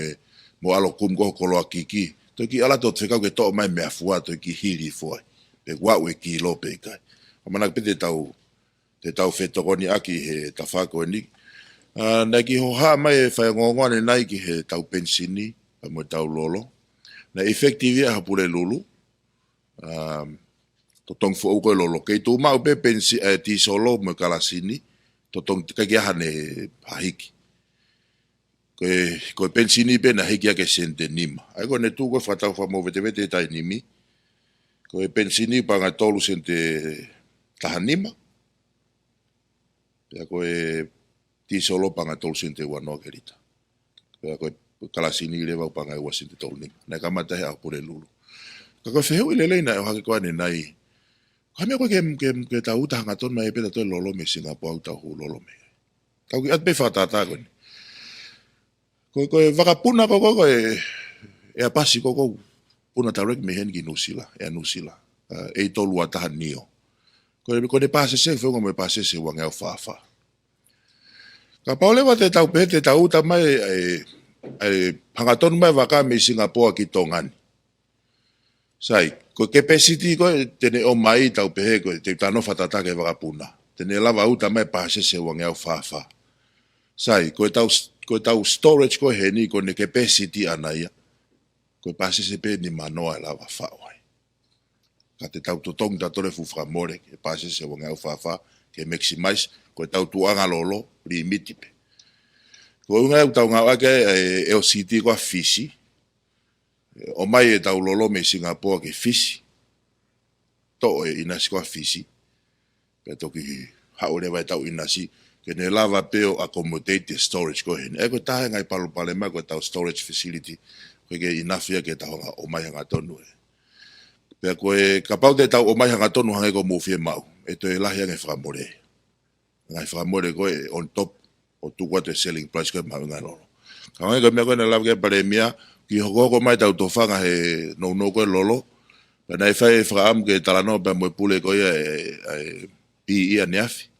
alo kum ko koloa kiki to ki ala to whekau ke to mai mea fua to ki hiri fuai pe wau e ki lo pe kai o manak pe te tau whetokoni aki he tawhako ni na ki ho ha mai e whai ngongone nai ki he tau pensini mo tau lolo na effective ha pure lulu to tong fo ko lolo ke tu mau pe pensi ti solo mo kalasini to tong ka ge ha ne hiki ko pensini pe na hiki ke sente nima ai ko ne tu ko fata fa mo vete tai nimi ko pensini pa nga tolu sente tahanima ya ko ti solo pa nga tolu sente wano kerita ya ko kalasini le va panga wa sinte tolni na kamata he apure lulu ka ko feu ile le na ha ke ko ne nai ka me ko ke ta uta nga ton mai pe to lolo me Singapore uta hu lolo me ka ki at be fata ta ko vakapuna ko e apasi ko puna direct me hen ki nusila e tolu ata nio ko ne pase se feu me pase se wa nga fa ka paule wa te tau pe te tau uta mai pangaton mai waka me Singapore ki tongani. Sai, ko capacity ko tene o mai tau pehe ko te tano fatata ke wakapuna. Tene lava uta mai pase se wang au fa. Sai, ko tau storage ko heni ko ne capacity anaya. Ko pase se pe ni manoa lava fa wai. Ka te tau totong ta tore fu framore ke pase se wang au fa ke maximize ko tau tuanga lolo limiti pe. Ko unga u tau ngā wake LCT ko a fisi. O mai e tau lolo me Singapore ke fisi. To e inasi ko a fisi. Pe toki haure vai tau inasi. Ke ne lava peo accommodate storage ko hen. E ko tahe ngai palu palema ko tau storage facility. Ko ke inafia ke tau ngā o mai hanga tonu e. Pe ko e kapau te tau o mai hanga tonu hange ko mufie mau. E to e lahi ngai whamore. Ngai whamore ko e on top. O tu what selling price ko ma nga lolo. Ka ngai ko me ko na lava ke paremia ki hoko mai tau tofanga he no ko lolo. Pa nai fai am ke talano pa mo pule ko e PE aniafi.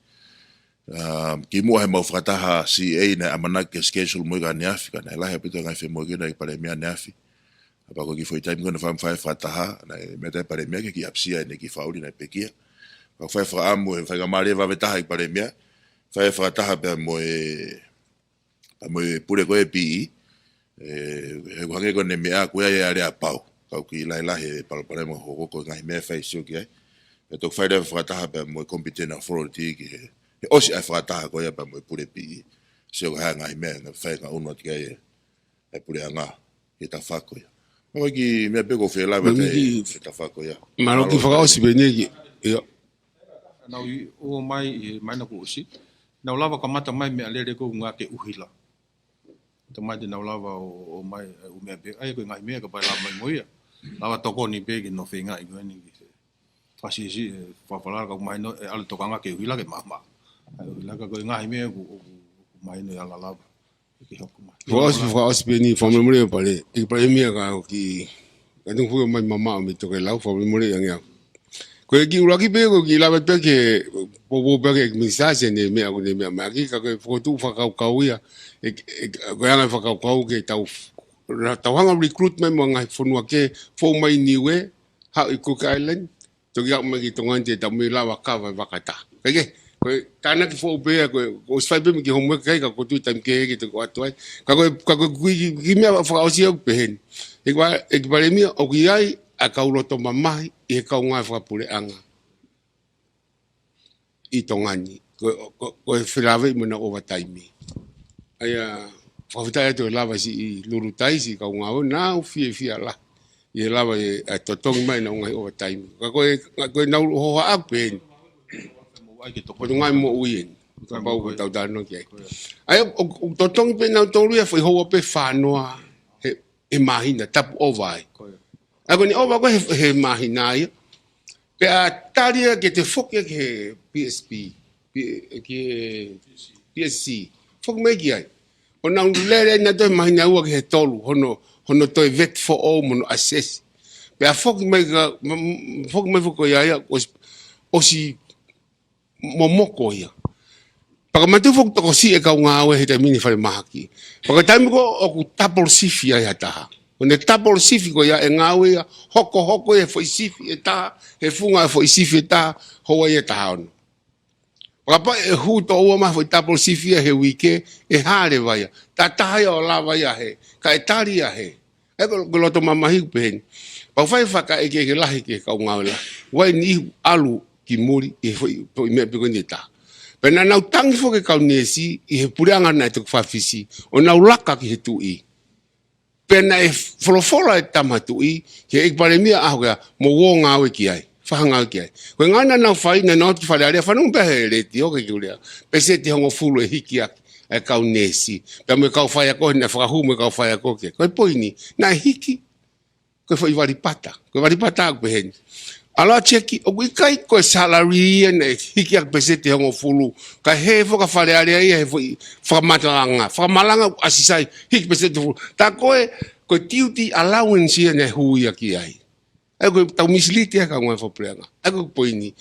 Ki mo he mo frataha CA na amana ke schedule mo ga aniafi ka na la he pito ngai fe mo ke na paremia aniafi. Apa ko ki foi time ko na fam fai frataha na meta paremia ke ki apsia ne ki fauli na pekia. Ka fai am mo fai ga mari va vetaha paremia. Fai frataha pe mo pure ko e PE e wange ko ne mea ko ia area pau ka ki la he para mo ho ko ngai me fai sio ki e to fai de frataha pe mo competent authority ki e osi a frataha ko ia pe mo pure PE sio ga ngai me fai ka uno ki e pure nga e ta fako ia mo ki me pe ko fe la e ta fako ia Maro ki whaka osi bene ki Nau o mai na ko osi Nau lava kamata mai me alere ko ngā ke uhila. Ta mai te nau lava o mai o mea pe. Ai ko ngai mea ka pai lava mai moia. Lava toko ni pe ki no whenga i koe ni. Whasi isi whawhalara ka mai no e ale toka ngā ke uhila ke mama. Uhila ka koe ngai mea ko mai no i ala lava. Ki hoku mai. Whaka osi bene whamre mure o pare. I pare mea ka ki katung fuyo mai mama o me toke lau whamre mure yang iau. Ko ki uraki pe ko ki lava pe ke po pe ke mensagem ne me ko ne me ma ki ka ko tu fa ka ia ko ana fa ka ke tau hanga recruitment mo ngai fonua ke fo mai niwe ha i Cook Island to ya me ki tongan te ta me lava ka va kata ke ko kana ki fo pe ko sfai pe ki homework kai ka ko tu time ke to ko atu ka ko ki me fa o si pe hen e ba mi o ki ai a kaulo to mamai e ka nga fa pure anga I tongani ko e whilawe muna overtime aya whawhitai atu e lawa si I luru taisi ka unga o nāu fia la. I e lawa e totongi mai na unga I overtime. Ka koe nau hoa aku e ni. Ko ngai mo uien. Ka pau ko tau tano ki ai. Ai o totongi pe nau tolu ia foi hoa pe whanoa he mahina tapu ovai. Ai ko ni ova ko he mahina ia. Pe a taria ke te whokia ke PSP. Ke PSC. Whok me ki ai. O nau lere na toi mahina ua ke he tolu. Hono toi vet for all mono assess. Pe a whok me whoko ia o si momoko ia. Paka matu fok toko si e kau ngā he te mini whare mahaki. Paka taimi ko o ku tapol sifi ai hataha. O ne tapol sifi ko ia e ngā ia hoko e fo sifi e taha, he funga e fo sifi e taha, hoa e taha ono. Paka pa e hu to ua maha fo tapol sifi he wike e hare vai. Ta taha ia o la vai he, ka e tari he. E ko loto mamahi upeheni. Paka whai whaka e ke lahi ke kau ngā la. Wai ni alu ki muri e fo i mea piko ni taha. Pena nau tangi fo ke kau nesi I he pureanga na e tuku whawhisi o nau laka ki he tui. Pena e wholofola e tama tui ke ekpare mia aho kea mo wō ngāwe ki ai, whahangau ki ai. Koe ngana nau whai na noti whare area whanung pehe e reti o ke kiurea. Pese te hongo fulu e hiki aki e kau nesi. Pea me kau whai ako hina whakahu me kau whai ako ke. Koe poini, na hiki. Koe whai waripata. Koe waripata aku peheni. Ala cheki o kai ko salary ne hiki ak pesete hongo fulu ka he fo ka fale area ia he fo malanga asisai hiki pesete fulu ta ko duty allowance ne hu ia ki ai ko ta misliti ka ngoi fo plenga ko poini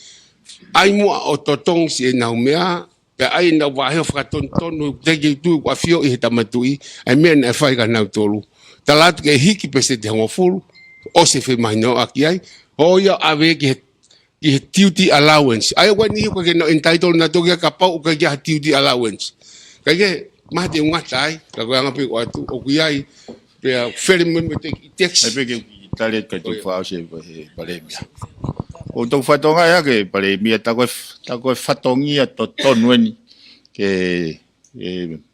ai mo o totong si na mea pe ai na wa he fo ton no te tu wa fio I tamatui ai men e fai ka na tolu talat ke hiki pesete hongo fulu o se fe mai no aki ai o ia ave ki he duty allowance. Ai wani ko ke no entitled na to ka pau ka ki duty allowance. Ka ke ma te unga tai ka ko anga pe o tu o ki ai pe fair me te tax. Ai pe ke tale ka tu fa se palemia. O to fatonga ya ke palemia ta ko fatongi to tonweni ke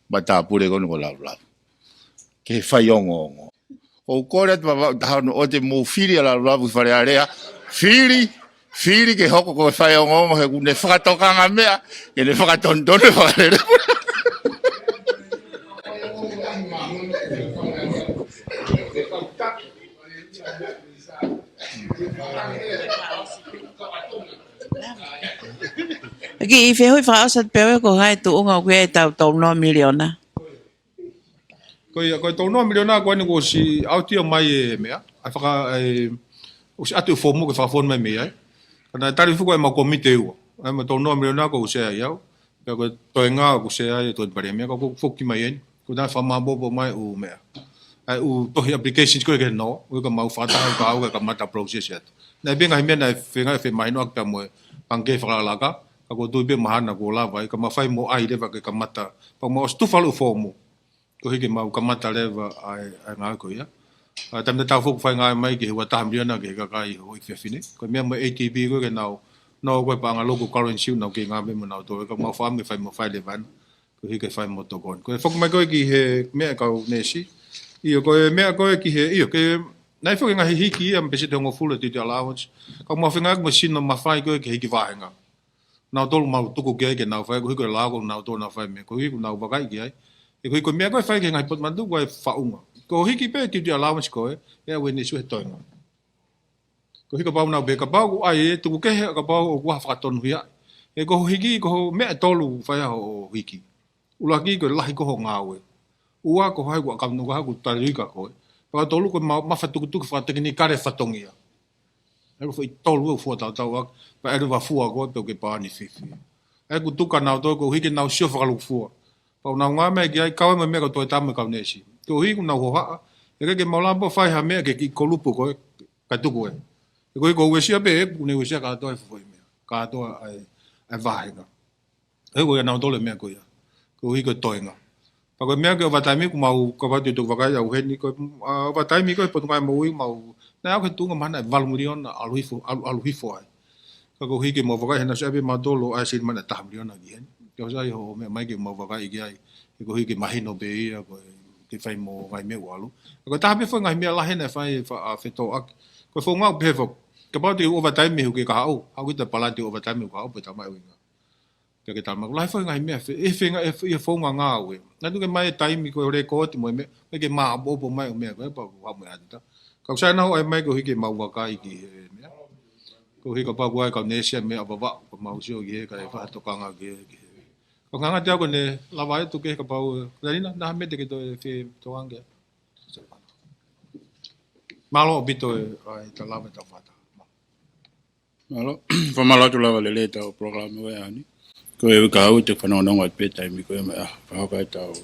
bata pure ko no la la. Ke fayongo. O kore ta o te mo fili ala lavu fare area fili ke hoko ko fai ngo he ne whakatoka nga mea ke ne whakatondone whakare Ki I whewhi whaasat pewe ko hai tu unga koe tau no miliona. Koe tau noa miliona koe ni ko si autia mai e mea. Ai whaka o si atu fomu ke whakafon mai mea. Kana tari fuko e ma komite ua. Ai ma tau noa miliona ko se ai au. Pea koe toi ngā ko se ai e toi pare mea. Ko foki mai eni. Ko tana whamabobo mai u mea. Ai u tohi applications koe ke no. Ue ka mau whataha ka au ka mata process atu. Nai benga hi mea nai whenga e whe mai no ak pea moe. Pangke whakalaka. Ka ko tui be mahana ko la vai. Ka mawhai mo ai lewa ke ka mata. Pa mo stufalu fomu. Ko hiki mau kamata lewa ai ngā koe ia. Tamne tau whuku whai ngā mai ki hewa taha miliona ki heka kai hoi whiawhine. Ko mea mo ATP koe ke nau koe pa ngā local currency nau ki ngā me mo nau tō. Ko mau whaame whai mo whai lewa ana. Ko hiki whai mo tokon. Ko whuku mai koe ki he mea kau nesi. Iyo koe mea koe ki he iyo. Nai whuki ngā hiki ia mpesi te hongo fula titi allowance. Ko mau whinga mo sino mawhai koe ki hiki wāhenga. Nau tolu mau tuku ki ai ke nau whai. Ko hiki lago nau tō nau whai mea. Ko hiki nau wakai ki ai. E koe mea koe whai ke ngai potmandu koe whaunga. Ko hiki pe titi allowance koe, ea wene su he toinga. Ko hika pau nau be ka pau ai e tuku kehe ka pau o kua whakatonu hia. E ko hiki ko mea tolu whai o hiki. Ulaki ko lahi ko ngāwe. Ua ko hai kua kamnu ko hai ku tarika koe. Paka tolu ko mawhatukutuku whakateki ni kare whatongia. E ko whai tolu e fua tau ak, pa eru wa fua koe peo ke pāni whiwhi. E ku tuka nau toi ko hiki nau sio whakaluku fua. Pau nau ngā mea ki ai kawe me mea ka toi tamu kau nesi. Ko hiku nau hohaa. E ke maulampo whai ha mea ke ki kolupu koe. Kai tuku e. E koe ko uesia pe e kune uesia ka atoa e fufoi mea. Ka atoa ai vahenga. E koe nau tole mea koe. Ko hiku toinga. Pa koe mea ke o wataimi ku mau ka watu tuk wakai au heni. Koe wataimi koe potungai maui mau. Nai au ke tunga mana e valumirion aluhifo ai. Ka ko hiki mau wakai hena seape mau tolo ai sin mana tahamirion agi heni. Kau sai ho me mai ke mau wakai ki ai ko hiki mahino be ia ko te fai mo ngai me walu ko ta be fo ngai me la hena fai fa feto ak ko fo ngau pe fo ka ba te overtime me ke ka au ki te pala te overtime me ka au pe ta mai winga ke ta ma la fo ngai me e finga e fo nga we na tu ke mai time ko re ko te mo me ke ma bo mai me ko pa wa me ata ka sa na ai mai ko hi ke ma wa ka i ki me ko hi ka pa ko ka nesia me aba ba ko ma usio ge ka fa to ka nga ge ko nga dia ko ne la vai tu ke ka pa la na me te ke to fe to anga malo bito ai ta lava ta fata malo fa malo tu lava le ta o programa we ani ko e ka u te fano no pe tai mi ko me fa ka ta o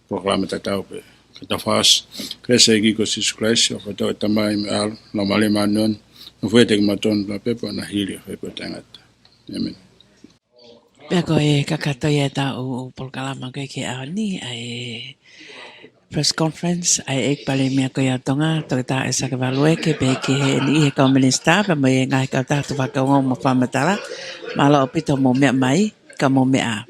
programa ta ta pe ka ta fas crece gi ko sis crash o fa ta mai al no male manon no foi te maton la pe pa na hili fe po tangata amen Pea ko e kakatoia ta o programa ko ke ani ai press conference ai ek pale mea ko ia tonga to ta esa ke value ke be ke ni e ka minister pa mai ngai ka ta to va ka mo fa matala malo pito mo me mai ka mo me a